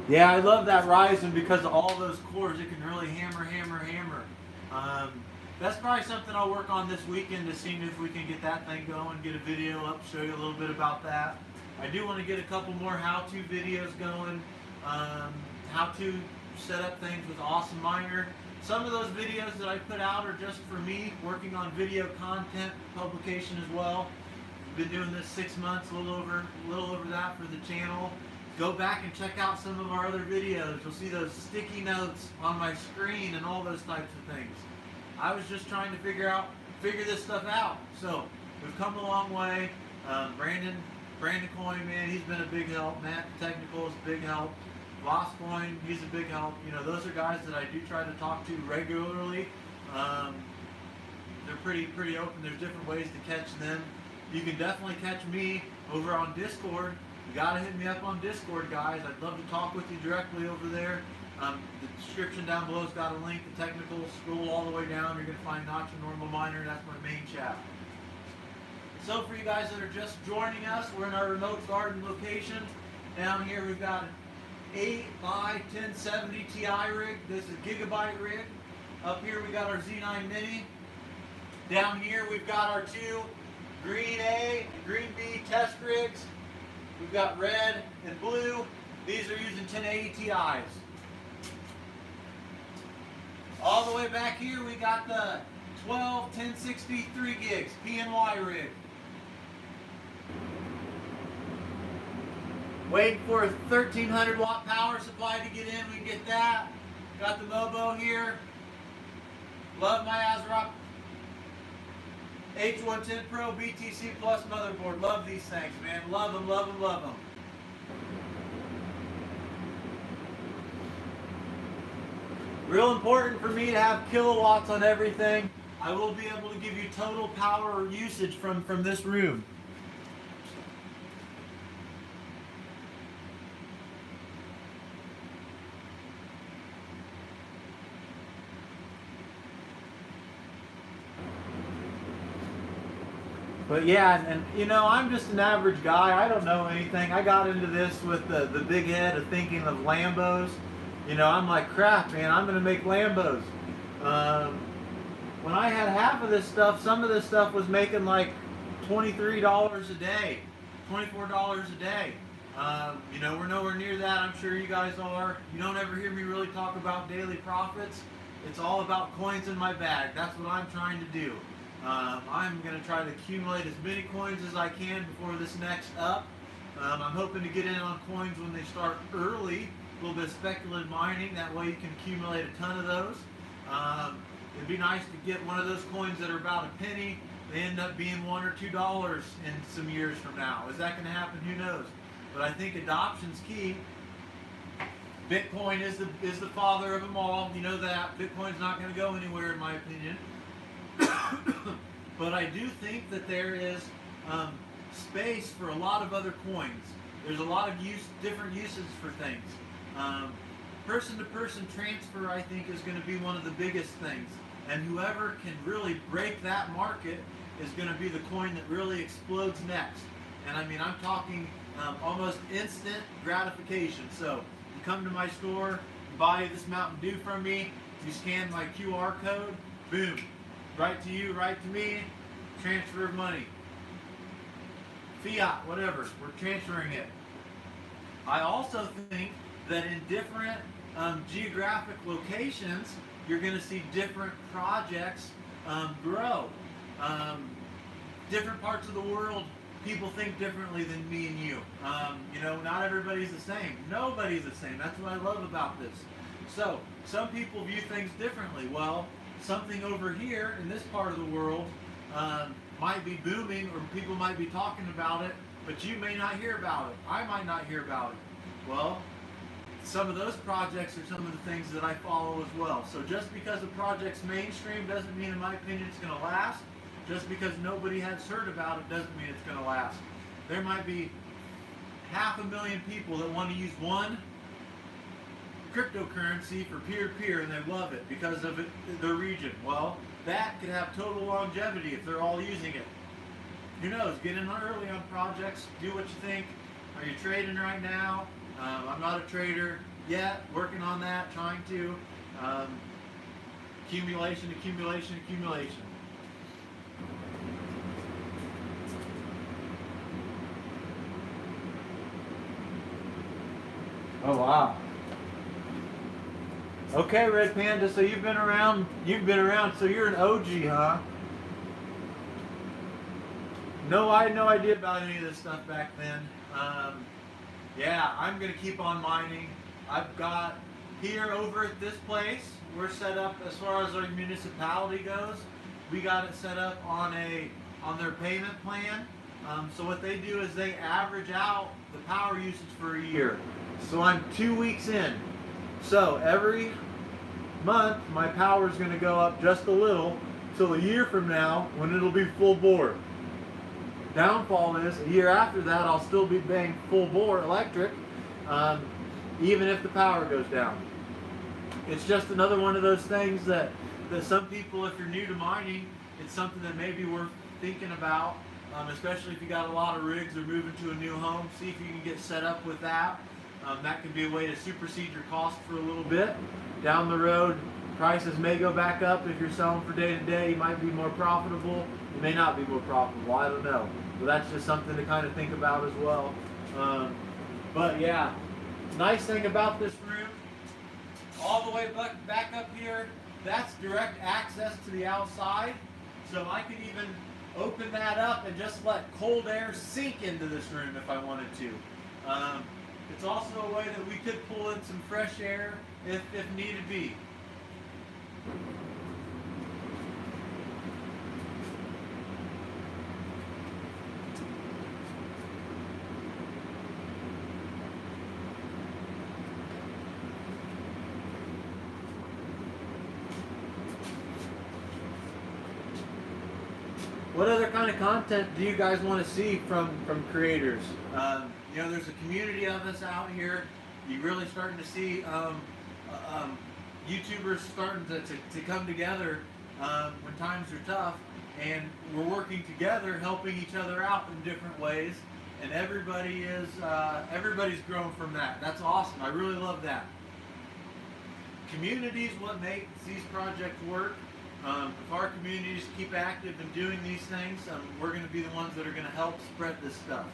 Yeah, I love that Ryzen because of all those cores. It can really hammer. That's probably something I'll work on this weekend to see if we can get that thing going, get a video up, show you a little bit about that. I do want to get a couple more how-to videos going, how to set up things with Awesome Miner. Some of those videos that I put out are just for me, working on video content publication as well. Been doing this 6 months, a little over that for the channel. Go back and check out some of our other videos. You'll see those sticky notes on my screen and all those types of things. I was just trying to figure this stuff out. So we've come a long way. Brandon Coin, man, he's been a big help. Matt, TheTechnicals, big help. Voss Coin, he's a big help. You know, those are guys that I do try to talk to regularly. They're pretty open. There's different ways to catch them. You can definitely catch me over on Discord. You gotta hit me up on Discord, guys. I'd love to talk with you directly over there. The description down below has got a link to Technicals. Scroll all the way down. You're gonna find Not Your Normal Miner. That's my main chat. So for you guys that are just joining us, we're in our remote garden location. Down here we've got an 8x1070 Ti rig. This is a gigabyte rig. Up here we got our Z9 Mini. Down here we've got our two Green A and Green B test rigs. We've got red and blue. These are using 1080 Ti's. All the way back here we got the 12 1060 3 gigs PNY rig. Waiting for a 1300 watt power supply to get in. We can get that. Got the Mobo here. Love my ASRock H110 Pro BTC Plus motherboard. Love these things, man. Love them. Real important for me to have kilowatts on everything. I will be able to give you total power usage from this room. But yeah, and you know, I'm just an average guy. I don't know anything. I got into this with the big head of thinking of Lambos. You know, I'm like, crap, man, I'm going to make Lambos. When I had half of this stuff, some of this stuff was making like $23 a day, $24 a day. You know, we're nowhere near that. I'm sure you guys are. You don't ever hear me really talk about daily profits. It's all about coins in my bag. That's what I'm trying to do. I'm going to try to accumulate as many coins as I can before this next up. I'm hoping to get in on coins when they start early. A little bit of speculative mining. That way you can accumulate a ton of those. It'd be nice to get one of those coins that are about a penny. They end up being $1 or $2 in some years from now. Is that going to happen? Who knows? But I think adoption's key. Bitcoin is the father of them all. You know that. Bitcoin's not going to go anywhere, in my opinion. But I do think that there is space for a lot of other coins. There's a lot of different uses for things. Person-to-person transfer, I think, is going to be one of the biggest things. And whoever can really break that market is going to be the coin that really explodes next. And I mean, I'm talking almost instant gratification. So you come to my store, you buy this Mountain Dew from me, you scan my QR code, boom, right to you, right to me, transfer of money. Fiat, whatever, we're transferring it. I also think that in different geographic locations, you're going to see different projects grow. Different parts of the world, people think differently than me and you. You know, not everybody's the same. Nobody's the same. That's what I love about this. So, some people view things differently. Well, something over here in this part of the world might be booming, or people might be talking about it, but you may not hear about it. I might not hear about it. Well, some of those projects are some of the things that I follow as well. So just because a project's mainstream doesn't mean, in my opinion, it's going to last. Just because nobody has heard about it doesn't mean it's going to last. There might be 500,000 people that want to use one cryptocurrency for peer-to-peer, and they love it because of their region. Well, that could have total longevity if they're all using it. Who knows? Get in early on projects. Do what you think. Are you trading right now? I'm not a trader yet. Working on that. Trying to. Accumulation, accumulation, accumulation. Oh wow. Okay, Red Panda, so you've been around, so you're an OG, huh? No, I had no idea about any of this stuff back then. Yeah, I'm gonna keep on mining. I've got here over at this place, we're set up as far as our municipality goes. We got it set up on their payment plan. So what they do is they average out the power usage for a year. So I'm 2 weeks in. So every month my power is going to go up just a little till a year from now when it'll be full bore. Downfall is a year after that I'll still be paying full bore electric, even if the power goes down. It's just another one of those things that some people, if you're new to mining, it's something that may be worth thinking about, especially if you got a lot of rigs or moving to a new home. See if you can get set up with that. That can be a way to supersede your cost for a little bit. Down the road, prices may go back up. If you're selling for day to day, you might be more profitable. You may not be more profitable. I don't know. But that's just something to kind of think about as well. But yeah, nice thing about this room, all the way back up here, that's direct access to the outside. So I could even open that up and just let cold air sink into this room if I wanted to. It's also a way that we could pull in some fresh air if needed be. What other kind of content do you guys want to see from creators? You know, there's a community of us out here. You're really starting to see YouTubers starting to come together when times are tough, and we're working together, helping each other out in different ways, and everybody's grown from that. That's awesome. I really love that. Community is what makes these projects work. If our communities keep active and doing these things, we're going to be the ones that are going to help spread this stuff.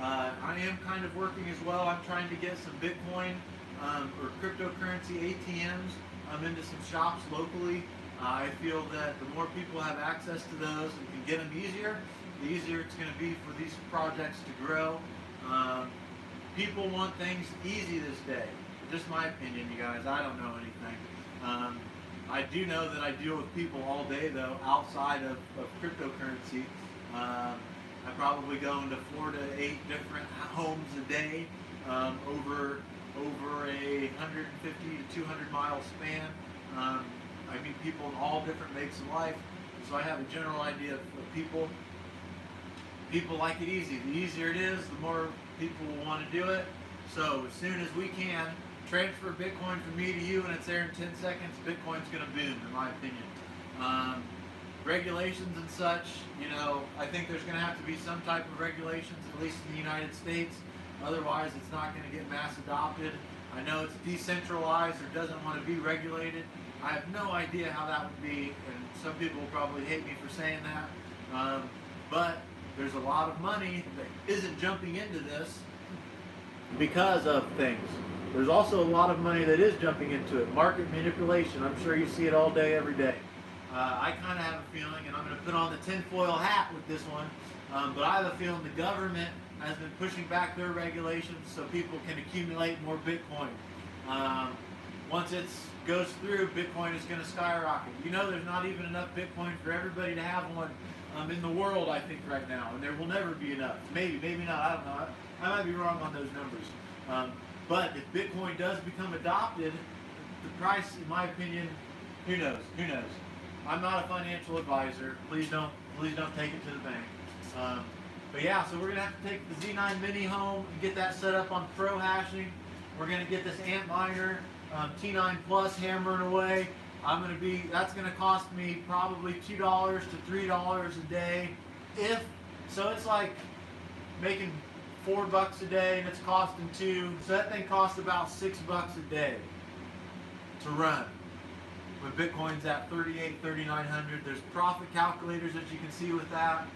I am kind of working as well. I'm trying to get some Bitcoin or cryptocurrency ATMs into some shops locally. I feel that the more people have access to those and can get them easier, the easier it's going to be for these projects to grow. People want things easy this day. Just my opinion, you guys. I don't know anything. I do know that I deal with people all day, though, outside of cryptocurrency. I probably go into 4 to 8 different homes a day over a 150 to 200 mile span. I meet people in all different makes of life, so I have a general idea of people. People like it easy. The easier it is, the more people will want to do it. So as soon as we can transfer Bitcoin from me to you and it's there in 10 seconds, Bitcoin's going to boom, in my opinion. regulations and such, you know, I think there's going to have to be some type of regulations, at least in the United States. Otherwise, it's not going to get mass adopted. I know it's decentralized or doesn't want to be regulated. I have no idea how that would be, and some people will probably hate me for saying that. But there's a lot of money that isn't jumping into this because of things. There's also a lot of money that is jumping into it. Market manipulation. I'm sure you see it all day, every day. I kind of have a feeling, and I'm going to put on the tinfoil hat with this one, but I have a feeling the government has been pushing back their regulations so people can accumulate more Bitcoin. Once it goes through, Bitcoin is going to skyrocket. You know, there's not even enough Bitcoin for everybody to have one in the world, I think, right now, and there will never be enough. Maybe not. I don't know. I might be wrong on those numbers. But if Bitcoin does become adopted, the price, in my opinion, who knows? Who knows? I'm not a financial advisor. Please don't take it to the bank. But yeah, so we're gonna have to take the Z9 Mini home and get that set up on pro hashing. We're gonna get this Antminer T9 Plus hammering away. That's gonna cost me probably $2 to $3 a day. So it's like making $4 a day and it's costing $2. So that thing costs about $6 a day to run. When Bitcoin's at 3,900, there's profit calculators that you can see with that.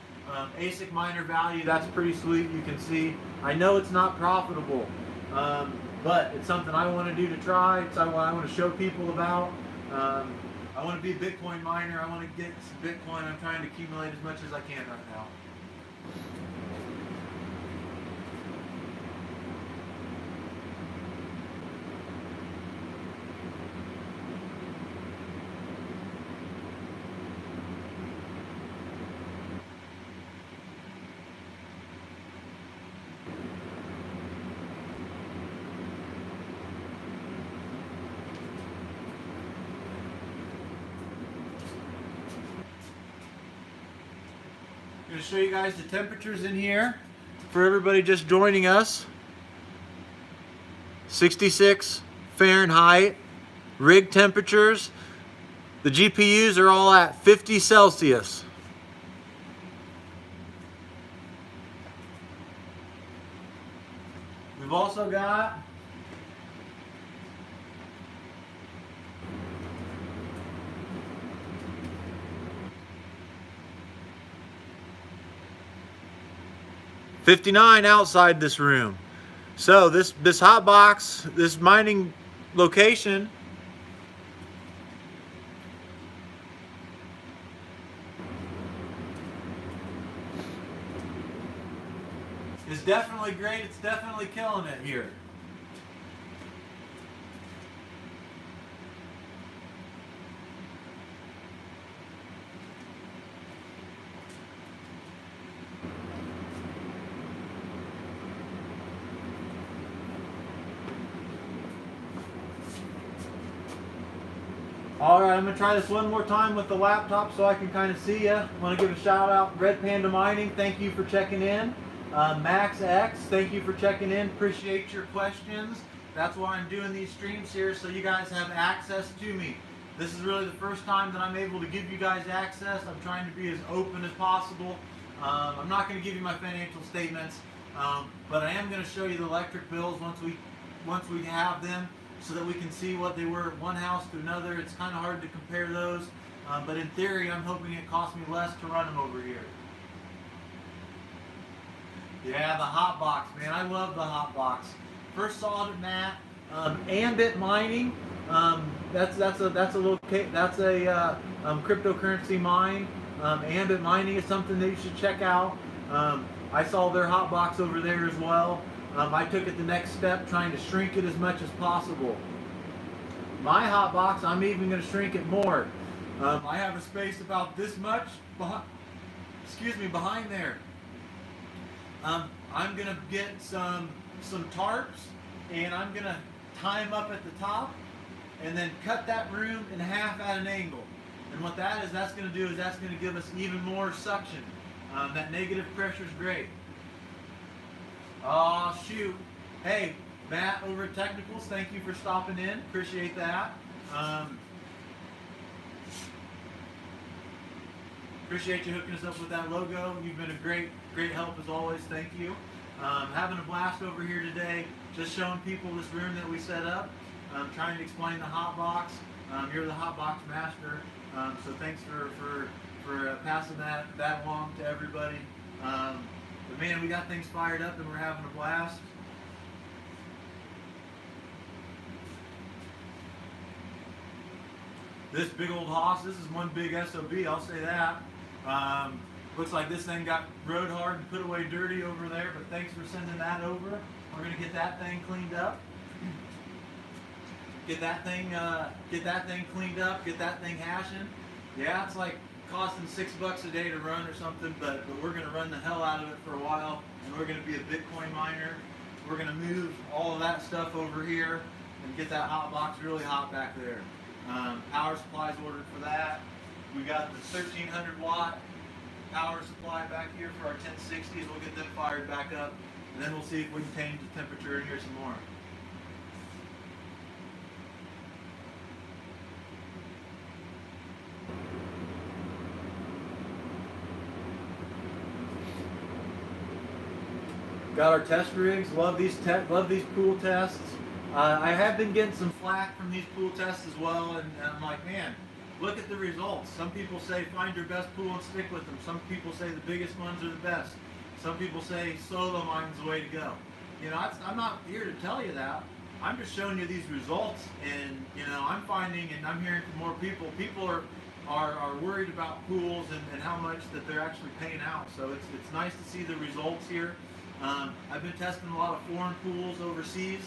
ASIC miner value, that's pretty sweet. You can see. I know it's not profitable, but it's something I want to do to try. It's something I want to show people about. I want to be a Bitcoin miner. I want to get some Bitcoin. I'm trying to accumulate as much as I can right now. I'm going to show you guys the temperatures in here for everybody just joining us. 66 Fahrenheit, rig temperatures. The GPUs are all at 50 Celsius. We've also got $59 outside this room. So this hot box, this mining location, is definitely great. It's definitely killing it here. Alright, I'm going to try this one more time with the laptop so I can kind of see you. I want to give a shout out, Red Panda Mining, thank you for checking in. Max X, thank you for checking in. Appreciate your questions. That's why I'm doing these streams here, so you guys have access to me. This is really the first time that I'm able to give you guys access. I'm trying to be as open as possible. I'm not going to give you my financial statements, but I am going to show you the electric bills once we have them, so that we can see what they were at one house to another. It's kind of hard to compare those, but in theory, I'm hoping it costs me less to run them over here. Yeah, the hotbox, man, I love the hotbox. First saw it at Matt. Ambit mining, that's a cryptocurrency mine. Ambit mining is something that you should check out. I saw their hotbox over there as well. I took it the next step, trying to shrink it as much as possible. My hotbox, I'm even going to shrink it more. I have a space about this much behind there. I'm going to get some tarps, and I'm going to tie them up at the top, and then cut that room in half at an angle. And what that's going to do is that's going to give us even more suction. That negative pressure is great. Oh, shoot. Hey, Matt over at Technicals, thank you for stopping in. Appreciate that. appreciate you hooking us up with that logo. You've been a great help as always. Thank you. Having a blast over here today, just showing people this room that we set up, trying to explain the hotbox. You're the hotbox master, so thanks for passing that along to everybody. But man, we got things fired up and we're having a blast. This big old hoss, this is one big SOB, I'll say that. Looks like this thing got rode hard and put away dirty over there, but thanks for sending that over. We're gonna get that thing cleaned up. Get that thing cleaned up, get that thing hashing. Yeah, it's like costing $6 a day to run or something, but we're gonna run the hell out of it for a while, and we're gonna be a Bitcoin miner. We're gonna move all of that stuff over here and get that hot box really hot back there. Power supply's ordered for that. We got the 1300 watt power supply back here for our 1060s. We'll get them fired back up, and then we'll see if we can change the temperature in here some more. Got our test rigs. Love these pool tests. I have been getting some flack from these pool tests as well, and I'm like, man, look at the results. Some people say find your best pool and stick with them. Some people say the biggest ones are the best. Some people say solo mining's the way to go. You know, I'm not here to tell you that. I'm just showing you these results, and you know, I'm finding and I'm hearing from more people. People are worried about pools and how much that they're actually paying out. So it's nice to see the results here. I've been testing a lot of foreign pools overseas.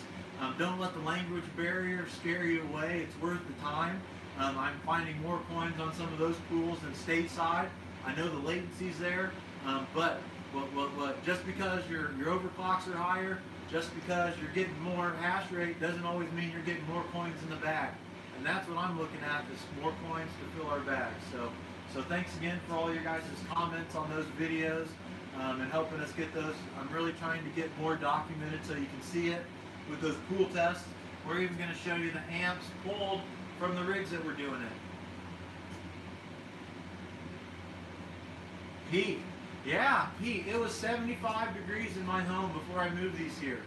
Don't let the language barrier scare you away. It's worth the time. I'm finding more coins on some of those pools than stateside. I know the latency's there, but just because your overclocks are higher, just because you're getting more hash rate doesn't always mean you're getting more coins in the bag. And that's what I'm looking at, is more coins to fill our bags. So thanks again for all your guys' comments on those videos and helping us get those. I'm really trying to get more documented so you can see it with those pool tests. We're even going to show you the amps pulled from the rigs that we're doing it. Pete. Yeah, Pete, it was 75 degrees in my home before I moved these here.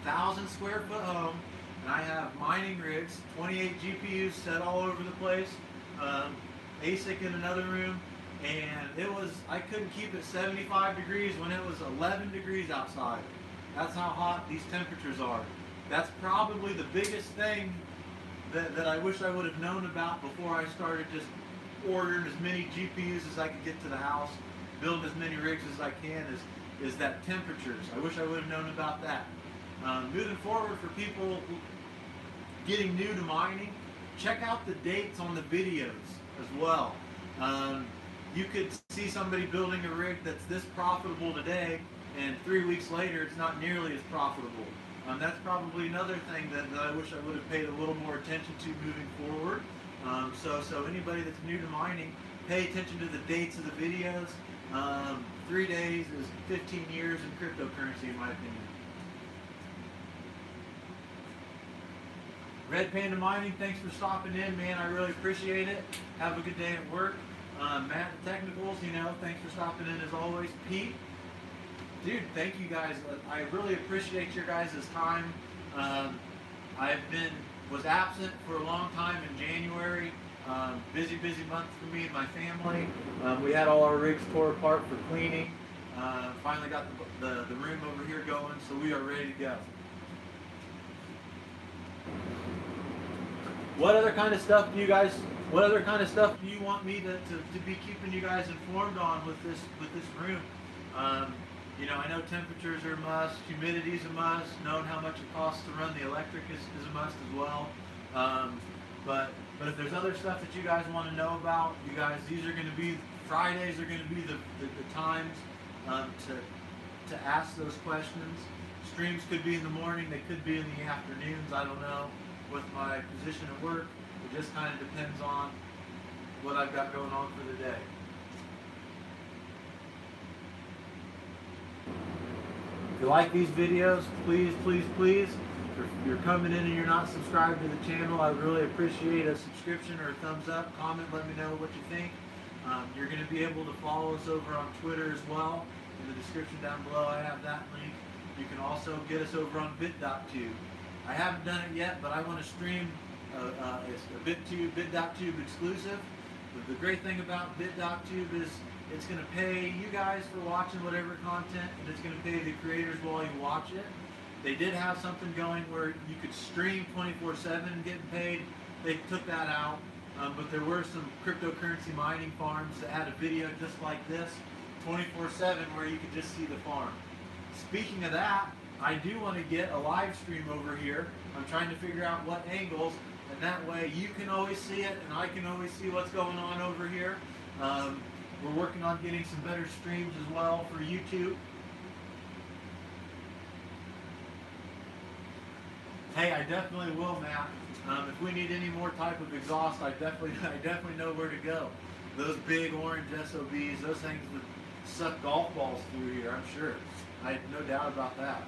1,000 square foot home, and I have mining rigs, 28 GPUs set all over the place, ASIC in another room, and I couldn't keep it 75 degrees when it was 11 degrees outside. That's how hot these temperatures are. That's probably the biggest thing that I wish I would have known about before I started just ordering as many GPUs as I could get to the house, building as many rigs as I can, is that temperatures. I wish I would have known about that. Moving forward, for people getting new to mining, check out the dates on the videos as well. You could see somebody building a rig that's this profitable today, and 3 weeks later it's not nearly as profitable. That's probably another thing that I wish I would have paid a little more attention to moving forward. So anybody that's new to mining, pay attention to the dates of the videos. 3 days is 15 years in cryptocurrency, in my opinion. Red Panda Mining, thanks for stopping in, man. I really appreciate it. Have a good day at work. Matt, TheTechnicals, thanks for stopping in as always. Pete, dude, thank you guys. I really appreciate your guys' time. Was absent for a long time in January. Busy month for me and my family. We had all our rigs tore apart for cleaning. Finally got the room over here going, so we are ready to go. What other kind of stuff do you want me to be keeping you guys informed on with this room? I know temperatures are a must, humidity is a must, knowing how much it costs to run the electric is a must as well. But if there's other stuff that you guys want to know about, you guys, these are going to be, Fridays are going to be the times to ask those questions. Streams could be in the morning, they could be in the afternoons, I don't know. With my position at work, it just kind of depends on what I've got going on for the day. If you like these videos, please, if you're coming in and you're not subscribed to the channel, I would really appreciate a subscription or a thumbs up. Comment, let me know what you think. You're going to be able to follow us over on Twitter as well. In the description down below, I have that link. You can also get us over on bit.tube. I haven't done it yet, but I want to stream it's a bit.tube exclusive. The great thing about bit.tube is it's going to pay you guys for watching whatever content, and it's going to pay the creators while you watch it. They did have something going where you could stream 24/7 and get paid. They took that out, but there were some cryptocurrency mining farms that had a video just like this, 24/7, where you could just see the farm. Speaking of that, I do want to get a live stream over here. I'm trying to figure out what angles, and that way you can always see it and I can always see what's going on over here. We're working on getting some better streams as well for YouTube. Hey, I definitely will, Matt. If we need any more type of exhaust, I definitely know where to go. Those big orange SOBs, those things would suck golf balls through here, I'm sure. I have no doubt about that.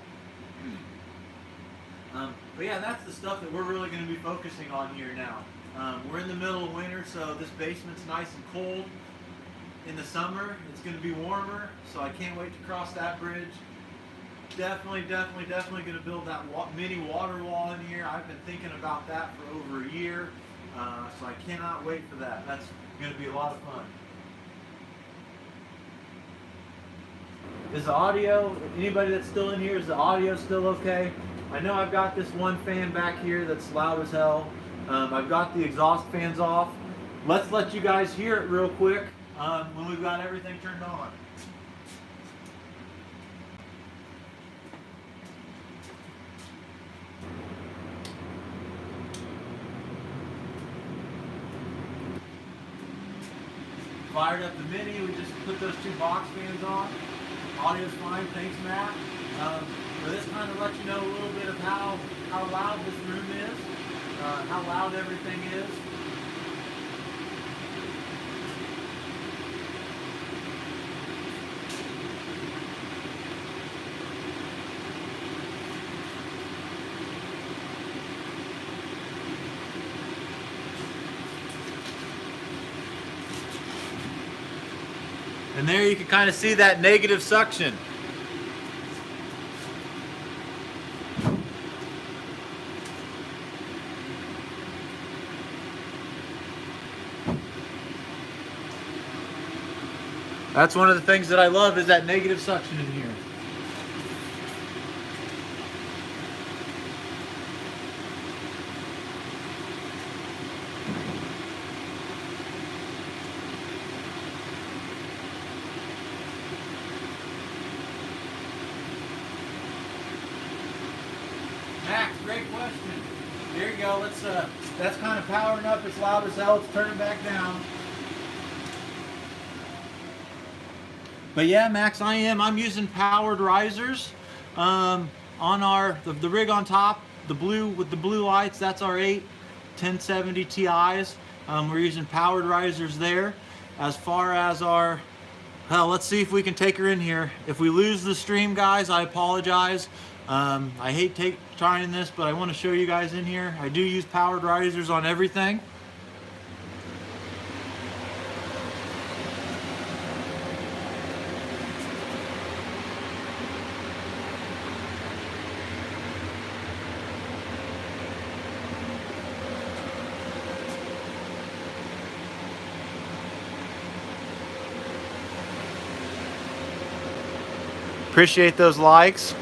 But yeah, that's the stuff that we're really going to be focusing on here now. We're in the middle of winter, so this basement's nice and cold. In the summer, it's going to be warmer, so I can't wait to cross that bridge. Definitely going to build that mini water wall in here. I've been thinking about that for over a year, so I cannot wait for that. That's going to be a lot of fun. Is the audio, anybody that's still in here, is the audio still okay? I know I've got this one fan back here that's loud as hell. I've got the exhaust fans off. Let's let you guys hear it real quick when we've got everything turned on. Fired up the Mini, we just put those two box fans on. Audio's fine, thanks Matt. But this kind of lets you know a little bit of how loud this room is, how loud everything is. And there you can kind of see that negative suction. That's one of the things that I love, is that negative suction in here. Max, great question. There you go. That's kind of powering up. It's loud as hell. It's turning back down. But yeah, Max, I'm using powered risers on the rig on top, the blue with the blue lights. That's our 1070 Ti's. We're using powered risers there. As far as our, well, let's see if we can take her in here. If we lose the stream, guys, I apologize. I hate trying this, but I want to show you guys in here. I do use powered risers on everything. Appreciate those likes.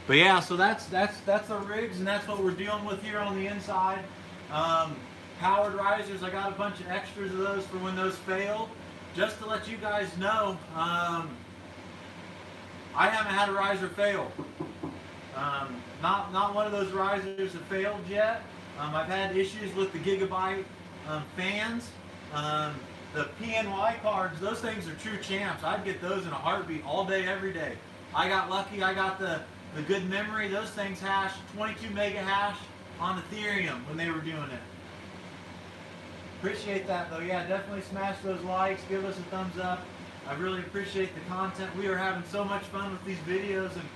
But yeah, so that's our rigs, and that's what we're dealing with here on the inside. Powered risers, I got a bunch of extras of those for when those fail. Just to let you guys know, I haven't had a riser fail. Not one of those risers have failed yet. I've had issues with the Gigabyte fans. The PNY cards, those things are true champs. I'd get those in a heartbeat all day, every day. I got lucky, I got the good memory. Those things hashed 22 mega hash on Ethereum when they were doing it. Appreciate that though. Yeah, definitely smash those likes, give us a thumbs up. I really appreciate the content. We are having so much fun with these videos, and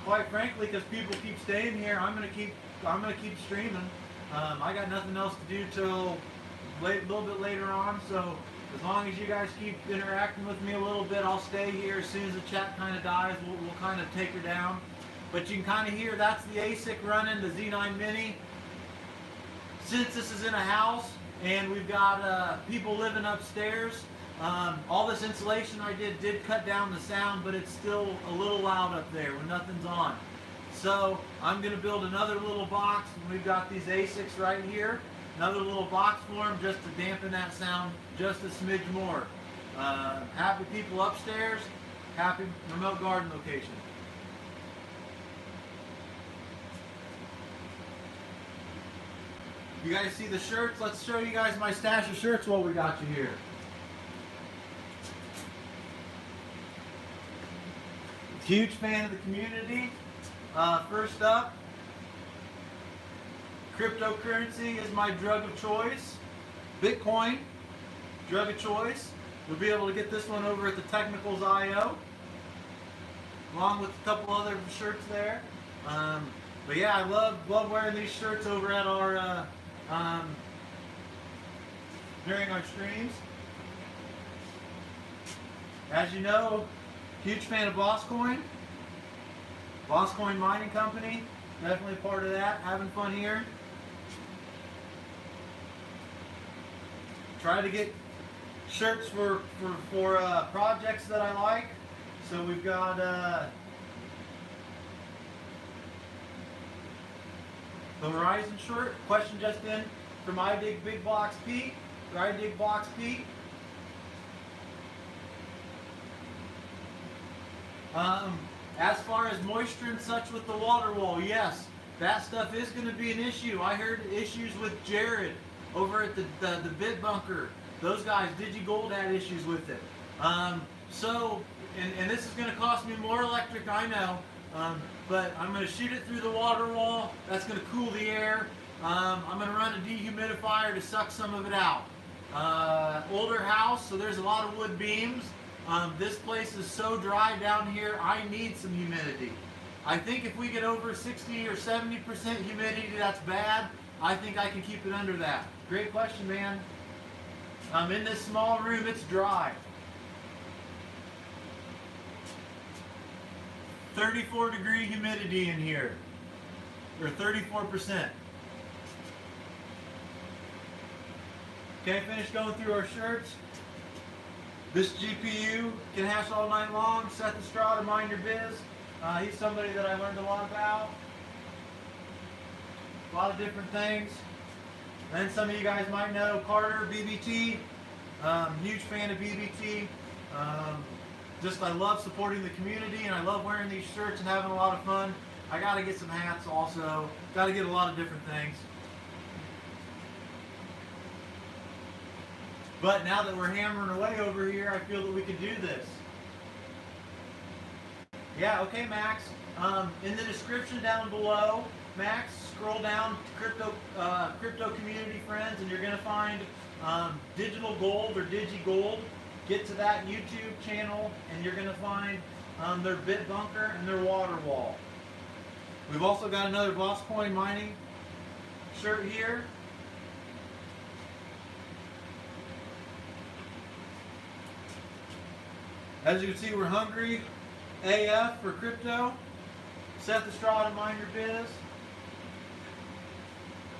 quite frankly, because people keep staying here, I'm gonna keep streaming. I got nothing else to do till a little bit later on, so as long as you guys keep interacting with me a little bit, I'll stay here. As soon as the chat kind of dies, we'll kind of take her down. But you can kind of hear that's the ASIC running, the Z9 Mini. Since this is in a house and we've got people living upstairs, all this insulation I did cut down the sound, but it's still a little loud up there when nothing's on. So I'm going to build another little box, and we've got these ASICs right here. Another little box for them just to dampen that sound just a smidge more. Happy people upstairs, happy remote garden location. You guys see the shirts? Let's show you guys my stash of shirts while we got you here. Huge fan of the community. First up, cryptocurrency is my drug of choice. Bitcoin, drug of choice. We'll be able to get this one over at the TheTechnicals IO, along with a couple other shirts there. But yeah, I love wearing these shirts over at our during our streams. As you know, huge fan of Bosscoin. Bosscoin Mining Company, definitely part of that. Having fun here. Try to get shirts for projects that I like. So we've got the Horizon shirt. Question just in from I Dig Big Box Pete. I Dig Box Pete. As far as moisture and such with the water wall, yes, that stuff is going to be an issue. I heard issues with Jared over at the Bit Bunker. Those guys, DigiGold, had issues with it. So, and this is going to cost me more electric, I know, but I'm going to shoot it through the water wall. That's going to cool the air. I'm going to run a dehumidifier to suck some of it out. Older house, so there's a lot of wood beams. This place is so dry down here, I need some humidity. I think if we get over 60 or 70% humidity, that's bad. I think I can keep it under that. Great question, man. In this small room, it's dry. 34-degree humidity in here, or 34%. Okay, finished going through our shirts. This GPU can hash all night long. Seth Estrada, mind your biz. He's somebody that I learned a lot about. A lot of different things. Then some of you guys might know Carter, BBT. Huge fan of BBT. Just I love supporting the community, and I love wearing these shirts and having a lot of fun. I got to get some hats also. Got to get a lot of different things. But now that we're hammering away over here, I feel that we can do this. Yeah, okay, Max. In the description down below, Max, scroll down to crypto community friends, and you're going to find Digital Gold or DigiGold. Get to that YouTube channel, and you're going to find their Bit Bunker and their water wall. We've also got another Bosscoin Mining shirt here. As you can see, we're hungry AF for crypto. Seth Estrada, mind your biz.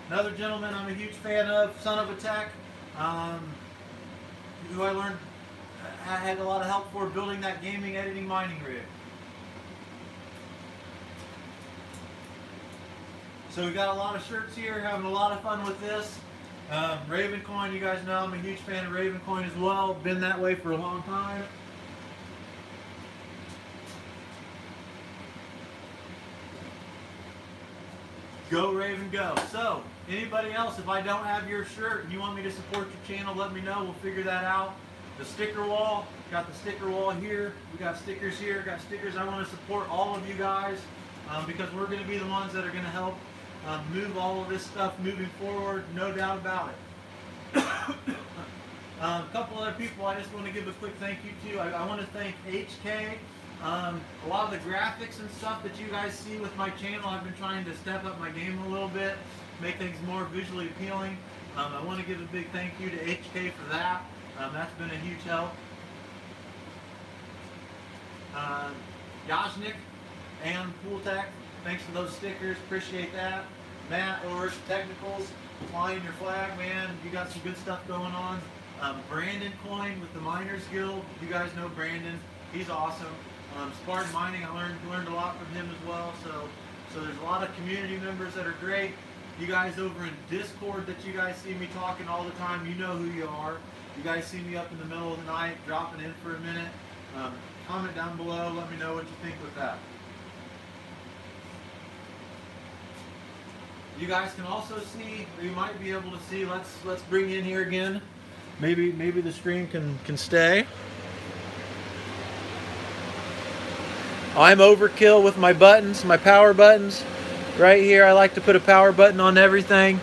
Another gentleman I'm a huge fan of, Son of a Tech, who I learned I had a lot of help for building that gaming editing mining rig. So we got a lot of shirts here, having a lot of fun with this. Ravencoin, you guys know I'm a huge fan of Ravencoin as well. Been that way for a long time. Go Raven, go. So, anybody else, if I don't have your shirt and you want me to support your channel, let me know. We'll figure that out. The sticker wall, got the sticker wall here. We got stickers here, got stickers. I want to support all of you guys because we're going to be the ones that are going to help move all of this stuff moving forward, no doubt about it. A couple other people I just want to give a quick thank you to. I want to thank HK A lot of the graphics and stuff that you guys see with my channel, I've been trying to step up my game a little bit, make things more visually appealing. I want to give a big thank you to HK for that. That's been a huge help. Yashnik and Pool Tech, thanks for those stickers, appreciate that. Matt over at TheTechnicals, flying your flag, man, you got some good stuff going on. Brandon Coin with the Miners Guild, you guys know Brandon, he's awesome. Spartan Mining, I learned a lot from him as well, so there's a lot of community members that are great. You guys over in Discord that you guys see me talking all the time, you know who you are. You guys see me up in the middle of the night, dropping in for a minute. Comment down below, let me know what you think with that. You guys can also see, or you might be able to see, let's bring in here again. Maybe the screen can stay. I'm overkill with my buttons, my power buttons. Right here, I like to put a power button on everything.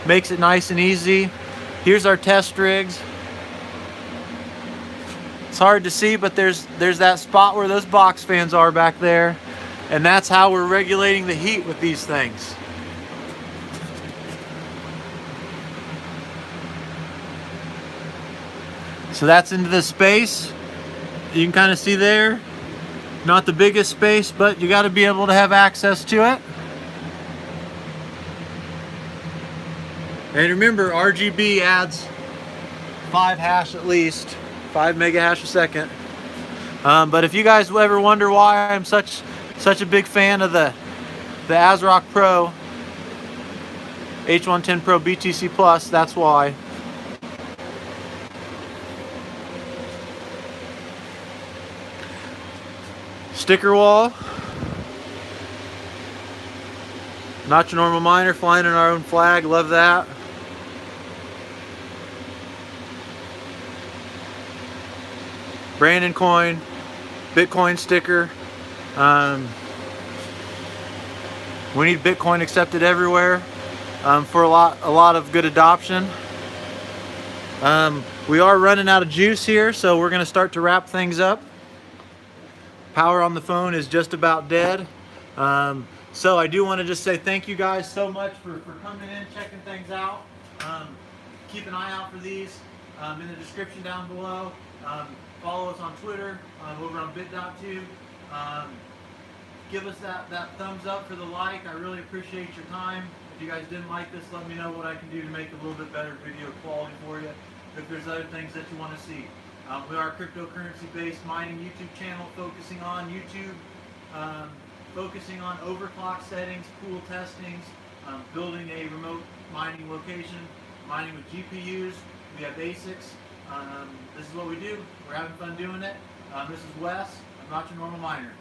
Makes it nice and easy. Here's our test rigs. It's hard to see, but there's that spot where those box fans are back there. And that's how we're regulating the heat with these things. So that's into the space. You can kind of see there. Not the biggest space, but you got to be able to have access to it. And remember, RGB adds 5 hash at least, 5 mega hash a second. But if you guys ever wonder why I'm such a big fan of the ASRock Pro H110 Pro BTC Plus, that's why. Sticker wall. Not your normal miner, flying in our own flag, love that. Brandon coin, Bitcoin sticker. We need Bitcoin accepted everywhere for a lot of good adoption. We are running out of juice here, so we're gonna start to wrap things up. Power on the phone is just about dead. So I do want to just say thank you guys so much for coming in, checking things out. Keep an eye out for these in the description down below. Follow us on Twitter, over on bit.tube. Give us that thumbs up for the like. I really appreciate your time. If you guys didn't like this, let me know what I can do to make a little bit better video quality for you. If there's other things that you want to see. We are a cryptocurrency-based mining YouTube channel focusing on YouTube, focusing on overclock settings, pool testings, building a remote mining location, mining with GPUs. We have ASICs. This is what we do. We're having fun doing it. This is Wes. I'm not your normal miner.